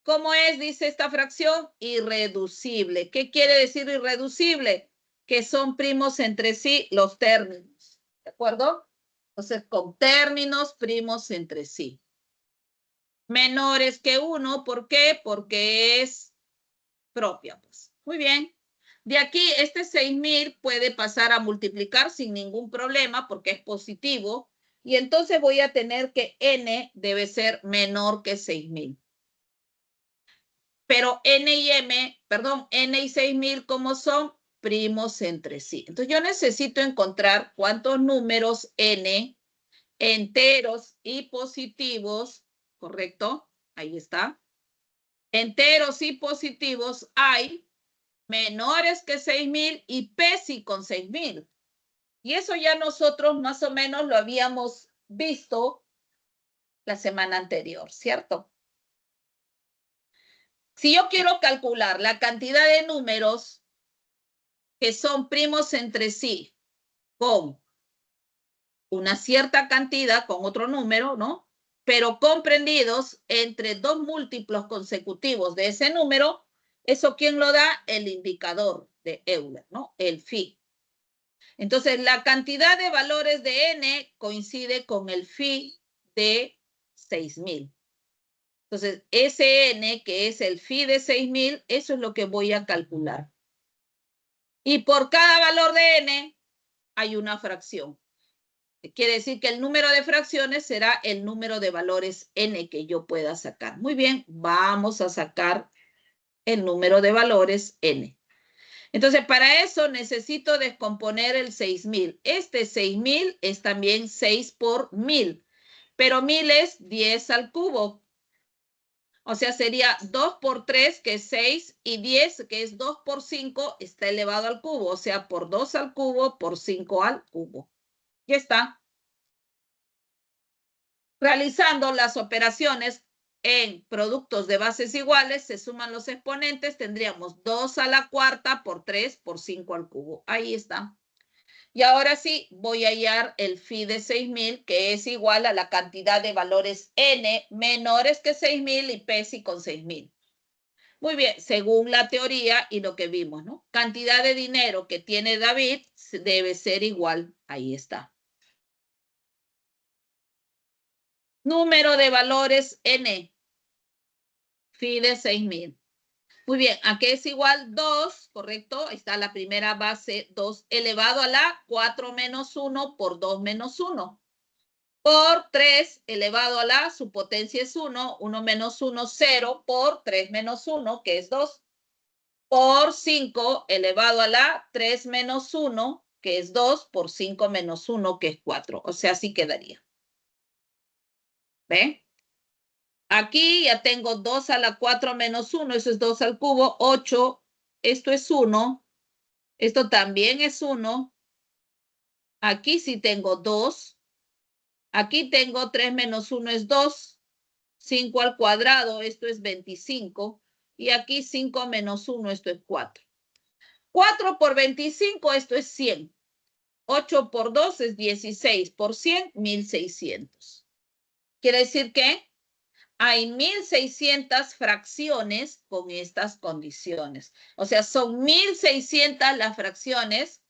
¿Cómo es? Dice esta fracción, irreducible. ¿Qué quiere decir irreducible? Que son primos entre sí los términos. ¿De acuerdo? Entonces, con términos primos entre sí. Menores que 1, ¿por qué? Porque es propia. Pues. Muy bien. De aquí, este 6.000 puede pasar a multiplicar sin ningún problema porque es positivo. Y entonces voy a tener que n debe ser menor que 6.000. Pero n y n y 6.000, ¿cómo son? Primos entre sí. Entonces yo necesito encontrar cuántos números n enteros y positivos, ¿correcto? Ahí está. Enteros y positivos hay menores que 6.000 y pesi con 6.000. Y eso ya nosotros más o menos lo habíamos visto la semana anterior, ¿cierto? Si yo quiero calcular la cantidad de números que son primos entre sí con una cierta cantidad, con otro número, ¿no? Pero comprendidos entre dos múltiplos consecutivos de ese número, ¿eso quién lo da? El indicador de Euler, ¿no? El phi. Entonces, la cantidad de valores de n coincide con el phi de 6.000. Entonces, ese n, que es el phi de 6.000, eso es lo que voy a calcular. Y por cada valor de n hay una fracción. Quiere decir que el número de fracciones será el número de valores n que yo pueda sacar. Muy bien, vamos a sacar el número de valores n. Entonces, para eso necesito descomponer el 6.000. Este 6.000 es también 6 por 1.000, pero 1.000 es 10 al cubo. O sea, sería 2 por 3, que es 6, y 10, que es 2 por 5, está elevado al cubo. O sea, por 2 al cubo, por 5 al cubo. Ya está. Realizando las operaciones en productos de bases iguales, se suman los exponentes, tendríamos 2 a la cuarta por 3 por 5 al cubo. Ahí está. Y ahora sí, voy a hallar el phi de 6.000, que es igual a la cantidad de valores n menores que 6.000 y psi con 6.000. Muy bien, según la teoría y lo que vimos, ¿no? Cantidad de dinero que tiene David debe ser igual. Ahí está. Número de valores n. Phi de 6.000. Muy bien, ¿a qué es igual? 2, ¿correcto? Ahí está la primera base, 2 elevado a la 4 menos 1 por 2 menos 1. Por 3 elevado a la, su potencia es 1, 1 menos 1, 0, por 3 menos 1, que es 2. Por 5 elevado a la 3 menos 1, que es 2, por 5 menos 1, que es 4. O sea, así quedaría. ¿Ven? Aquí ya tengo 2 a la 4 menos 1, eso es 2 al cubo, 8, esto es 1, esto también es 1, aquí sí tengo 2, aquí tengo 3 menos 1 es 2, 5 al cuadrado, esto es 25, y aquí 5 menos 1, esto es 4. 4 por 25, esto es 100. 8 por 2 es 16, por 100, 1.600. Quiere decir que hay 1.600 fracciones con estas condiciones. O sea, son 1.600 las fracciones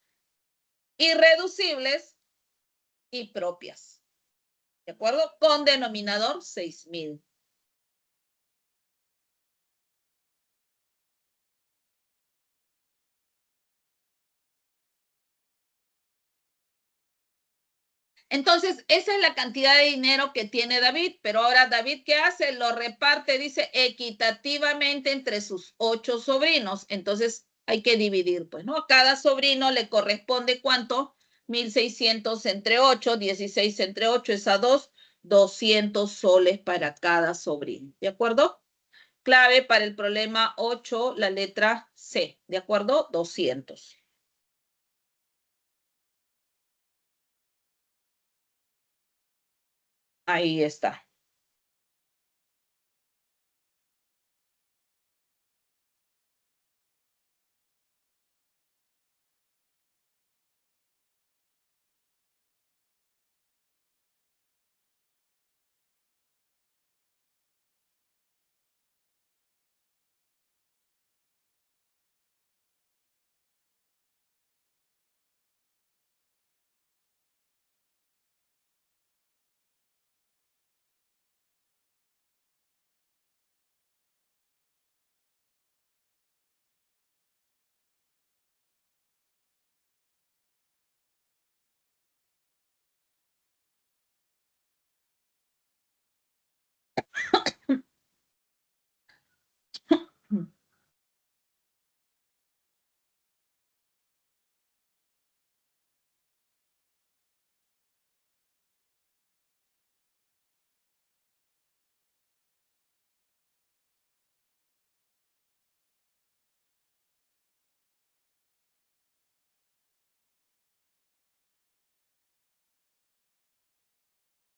irreducibles y propias. ¿De acuerdo? Con denominador 6.000. Entonces, esa es la cantidad de dinero que tiene David, pero ahora David, ¿qué hace? Lo reparte, dice, equitativamente entre sus 8 sobrinos. Entonces, hay que dividir, pues, ¿no? A cada sobrino le corresponde ¿cuánto? 1.600 entre 8, 16 entre 8 es a 2, 200 soles para cada sobrino. ¿De acuerdo? Clave para el problema 8, la letra C. ¿De acuerdo? 200. Ahí está.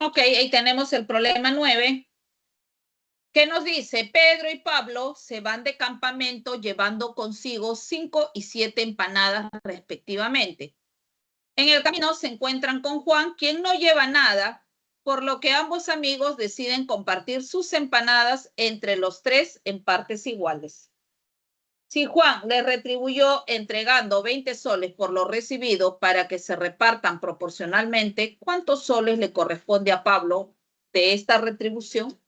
Ok, ahí tenemos el problema 9. ¿Qué nos dice? Pedro y Pablo se van de campamento llevando consigo 5 y 7 empanadas respectivamente. En el camino se encuentran con Juan, quien no lleva nada, por lo que ambos amigos deciden compartir sus empanadas entre los tres en partes iguales. Si Juan le retribuyó entregando 20 soles por lo recibido para que se repartan proporcionalmente, ¿cuántos soles le corresponde a Pablo de esta retribución?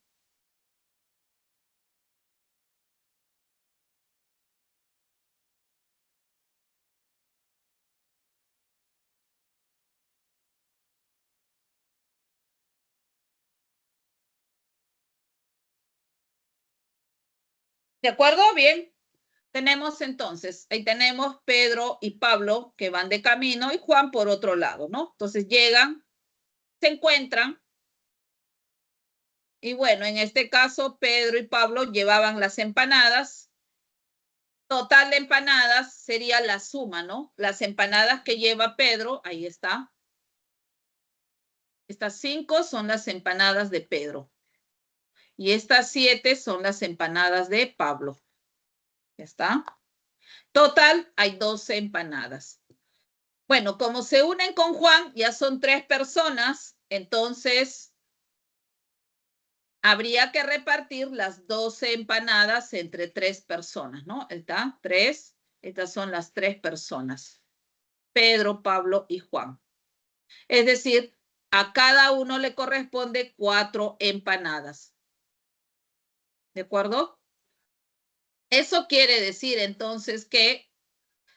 ¿De acuerdo? Bien. Tenemos entonces, ahí tenemos Pedro y Pablo que van de camino y Juan por otro lado, ¿no? Entonces llegan, se encuentran y bueno, en este caso Pedro y Pablo llevaban las empanadas. Total de empanadas sería la suma, ¿no? Las empanadas que lleva Pedro, ahí está. Estas 5 son las empanadas de Pedro. Y estas 7 son las empanadas de Pablo. ¿Ya está? Total, hay 12 empanadas. Bueno, como se unen con Juan, ya son 3 personas, entonces habría que repartir las 12 empanadas entre 3 personas, ¿no? ¿Está? 3, estas son las 3 personas. Pedro, Pablo y Juan. Es decir, a cada uno le corresponde 4 empanadas. ¿De acuerdo? Eso quiere decir entonces que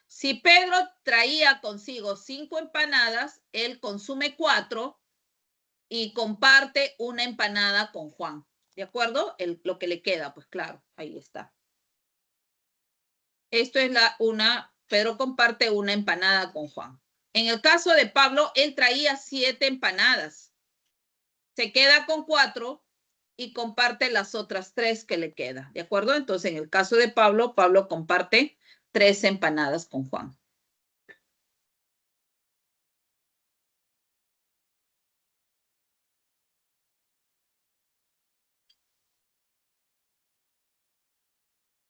si Pedro traía consigo 5 empanadas, él consume 4 y comparte una empanada con Juan. ¿De acuerdo? Lo que le queda, pues claro, ahí está. Esto es Pedro comparte una empanada con Juan. En el caso de Pablo, él traía 7 empanadas. Se queda con 4 y comparte las otras 3 que le queda. ¿De acuerdo? Entonces, en el caso de Pablo, Pablo comparte 3 empanadas con Juan.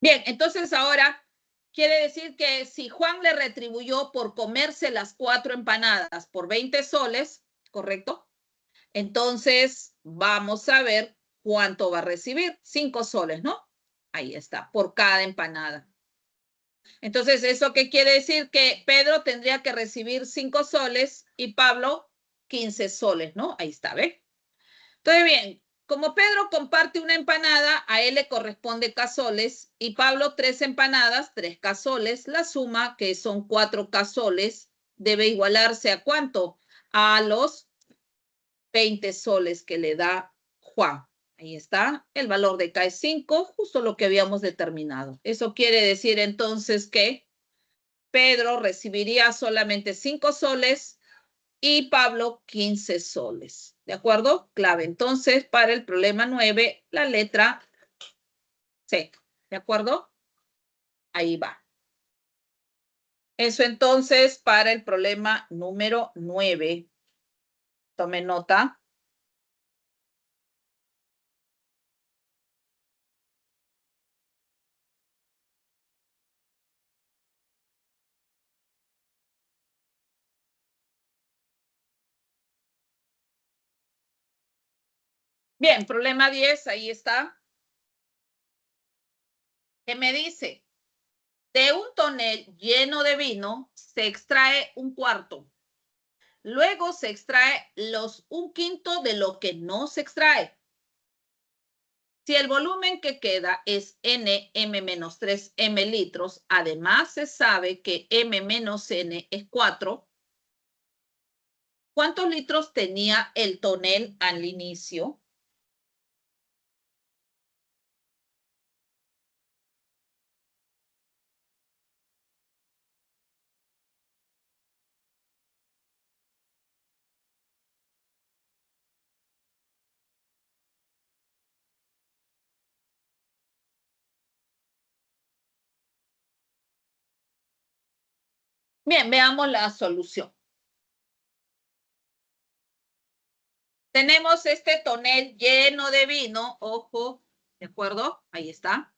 Bien, entonces ahora quiere decir que si Juan le retribuyó por comerse las 4 empanadas por 20 soles, ¿correcto? Entonces vamos a ver cuánto va a recibir. 5 soles, ¿no? Ahí está, por cada empanada. Entonces, ¿eso qué quiere decir? Que Pedro tendría que recibir 5 soles y Pablo 15 soles, ¿no? Ahí está, ¿ve? Entonces, bien, como Pedro comparte una empanada, a él le corresponde casoles y Pablo 3 empanadas, 3 casoles. La suma, que son 4 casoles, debe igualarse ¿a cuánto? A los 20 soles que le da Juan. Ahí está, el valor de K es 5, justo lo que habíamos determinado. Eso quiere decir entonces que Pedro recibiría solamente 5 soles y Pablo 15 soles. ¿De acuerdo? Clave. Entonces, para el problema 9, la letra C. ¿De acuerdo? Ahí va. Eso entonces para el problema número 9. Tome nota. Bien, problema 10, ahí está. ¿Qué me dice? De un tonel lleno de vino se extrae un cuarto. Luego se extrae un quinto de lo que no se extrae. Si el volumen que queda es N, M-3 M litros, además se sabe que M-N es 4, ¿cuántos litros tenía el tonel al inicio? Bien, veamos la solución. Tenemos este tonel lleno de vino, ojo, ¿de acuerdo? Ahí está.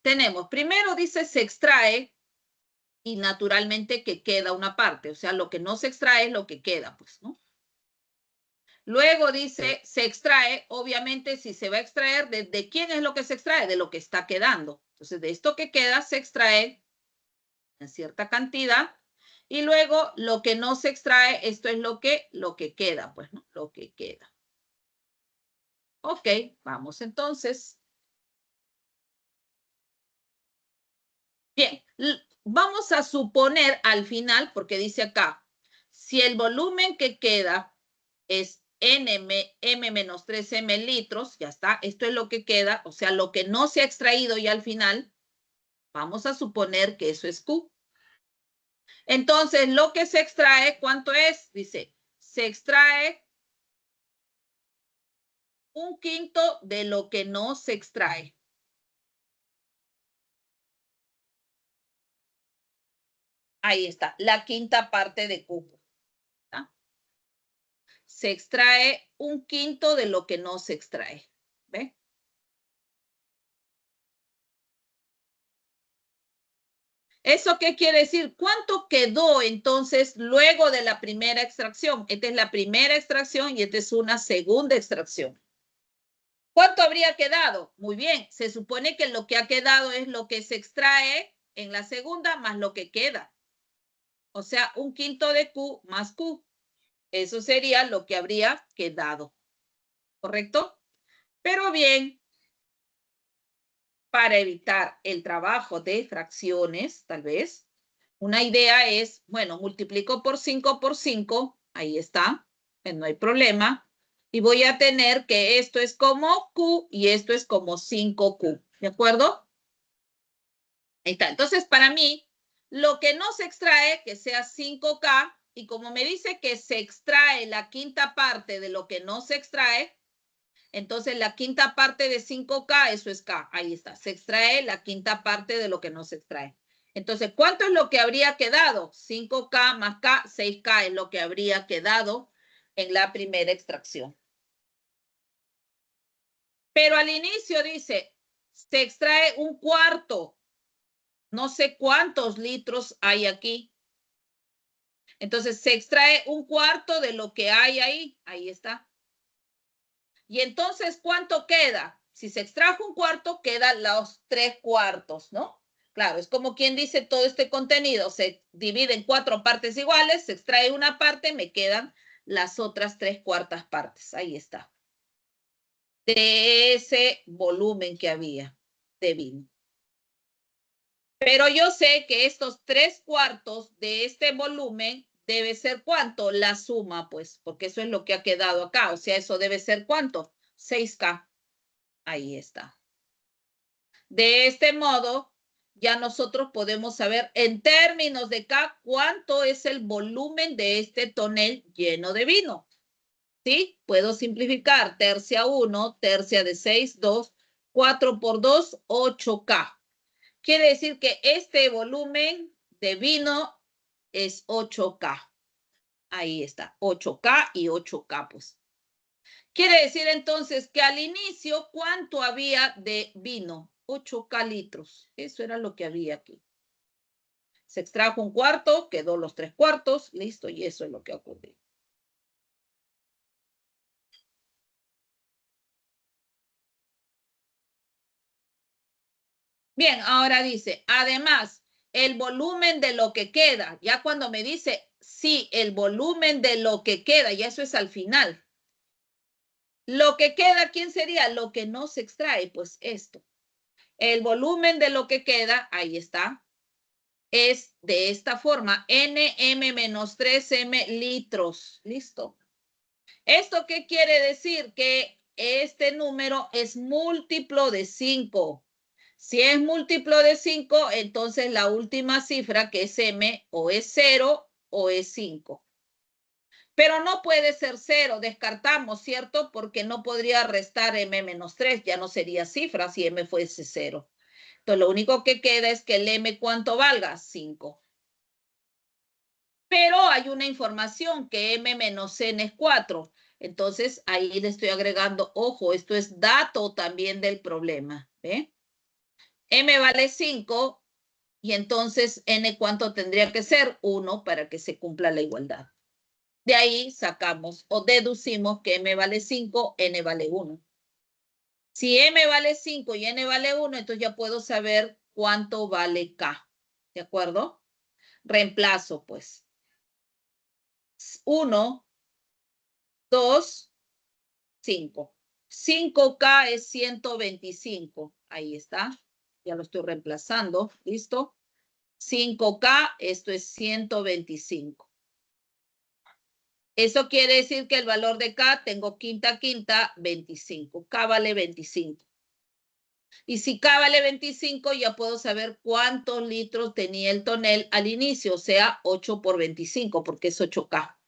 Tenemos, primero dice se extrae y naturalmente que queda una parte, o sea, lo que no se extrae es lo que queda, pues, ¿no? Luego dice se extrae, obviamente si se va a extraer, ¿de quién es lo que se extrae? De lo que está quedando. Entonces, de esto que queda se extrae en cierta cantidad y luego lo que no se extrae, esto es lo que queda, pues, ¿no? Lo que queda. Ok, vamos entonces. Bien, vamos a suponer al final, porque dice acá, si el volumen que queda es M-3M litros, ya está, esto es lo que queda, o sea, lo que no se ha extraído ya al final, vamos a suponer que eso es Q. Entonces, lo que se extrae, ¿cuánto es? Dice, se extrae un quinto de lo que no se extrae. Ahí está, la quinta parte de Q. ¿Está? Se extrae un quinto de lo que no se extrae. ¿Ve? ¿Eso qué quiere decir? ¿Cuánto quedó entonces luego de la primera extracción? Esta es la primera extracción y esta es una segunda extracción. ¿Cuánto habría quedado? Muy bien, se supone que lo que ha quedado es lo que se extrae en la segunda más lo que queda. O sea, un quinto de Q más Q. Eso sería lo que habría quedado. ¿Correcto? Pero bien, para evitar el trabajo de fracciones, tal vez, una idea es, bueno, multiplico por 5, ahí está, no hay problema, y voy a tener que esto es como Q y esto es como 5Q, ¿de acuerdo? Ahí está. Entonces, para mí, lo que no se extrae, que sea 5K, y como me dice que se extrae la quinta parte de lo que no se extrae, entonces la quinta parte de 5K, eso es K, ahí está, se extrae la quinta parte de lo que no se extrae. Entonces, ¿cuánto es lo que habría quedado? 5K más K, 6K es lo que habría quedado en la primera extracción. Pero al inicio dice, se extrae un cuarto, no sé cuántos litros hay aquí. Entonces, se extrae un cuarto de lo que hay ahí, ahí está. Y entonces, ¿cuánto queda? Si se extrajo un cuarto, quedan los 3/4, ¿no? Claro, es como quien dice todo este contenido se divide en 4 partes iguales, se extrae una parte, me quedan las otras 3/4 partes. Ahí está. De ese volumen que había de vino. Pero yo sé que estos 3/4 de este volumen debe ser ¿cuánto? La suma, pues, porque eso es lo que ha quedado acá. O sea, eso debe ser ¿cuánto? 6K. Ahí está. De este modo, ya nosotros podemos saber en términos de K cuánto es el volumen de este tonel lleno de vino. ¿Sí? Puedo simplificar. Tercia 1, tercia de 6, 2, 4 por 2, 8K. Quiere decir que este volumen de vino es 8K. Ahí está, 8K y 8K, pues. Quiere decir entonces que al inicio, ¿cuánto había de vino? 8K litros. Eso era lo que había aquí. Se extrajo un cuarto, quedó los 3/4, listo, y eso es lo que ocurrió. Bien, ahora dice, además, el volumen de lo que queda, ya cuando me dice, sí, el volumen de lo que queda, ya eso es al final. Lo que queda, ¿quién sería? Lo que no se extrae, pues esto. El volumen de lo que queda, ahí está, es de esta forma, NM-3M litros. Listo. ¿Esto qué quiere decir? Que este número es múltiplo de 5. Si es múltiplo de 5, entonces la última cifra, que es M, o es 0 o es 5. Pero no puede ser 0, descartamos, ¿cierto? Porque no podría restar M-3, ya no sería cifra si M fuese 0. Entonces lo único que queda es que el M, ¿cuánto valga? 5. Pero hay una información que M menos N es 4. Entonces ahí le estoy agregando, ojo, esto es dato también del problema. ¿Ve? M vale 5 y entonces N, ¿cuánto tendría que ser? 1 para que se cumpla la igualdad. De ahí sacamos o deducimos que M vale 5, N vale 1. Si M vale 5 y N vale 1, entonces ya puedo saber cuánto vale K. ¿De acuerdo? Reemplazo, pues. 1, 2, 5. 5K es 125. Ahí está. Ya lo estoy reemplazando. ¿Listo? 5K, esto es 125. Eso quiere decir que el valor de K, tengo quinta, 25. K vale 25. Y si K vale 25, ya puedo saber cuántos litros tenía el tonel al inicio, o sea, 8 por 25, porque es 8K.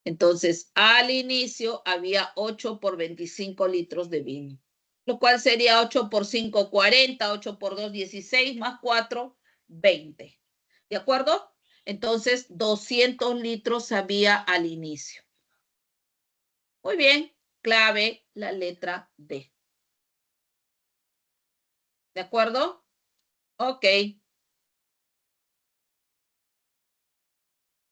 Entonces, al inicio había 8 por 25 litros de vino, lo cual sería 8 por 5, 40, 8 por 2, 16, más 4, 20. ¿De acuerdo? Entonces, 200 litros había al inicio. Muy bien, clave la letra D. ¿De acuerdo? Ok.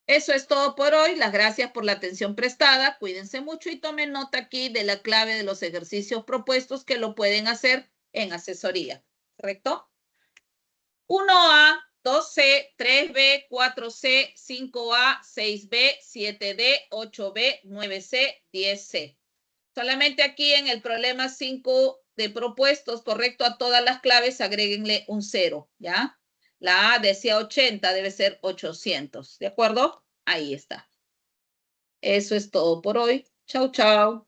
Eso es todo por hoy. Las gracias por la atención prestada. Cuídense mucho y tomen nota aquí de la clave de los ejercicios propuestos que lo pueden hacer en asesoría. ¿Correcto? 1A, 2C, 3B, 4C, 5A, 6B, 7D, 8B, 9C, 10C. Solamente aquí en el problema 5 de propuestos, correcto, a todas las claves, agréguenle un 0, ¿ya? La A decía 80, debe ser 800, ¿de acuerdo? Ahí está. Eso es todo por hoy. Chau, chau.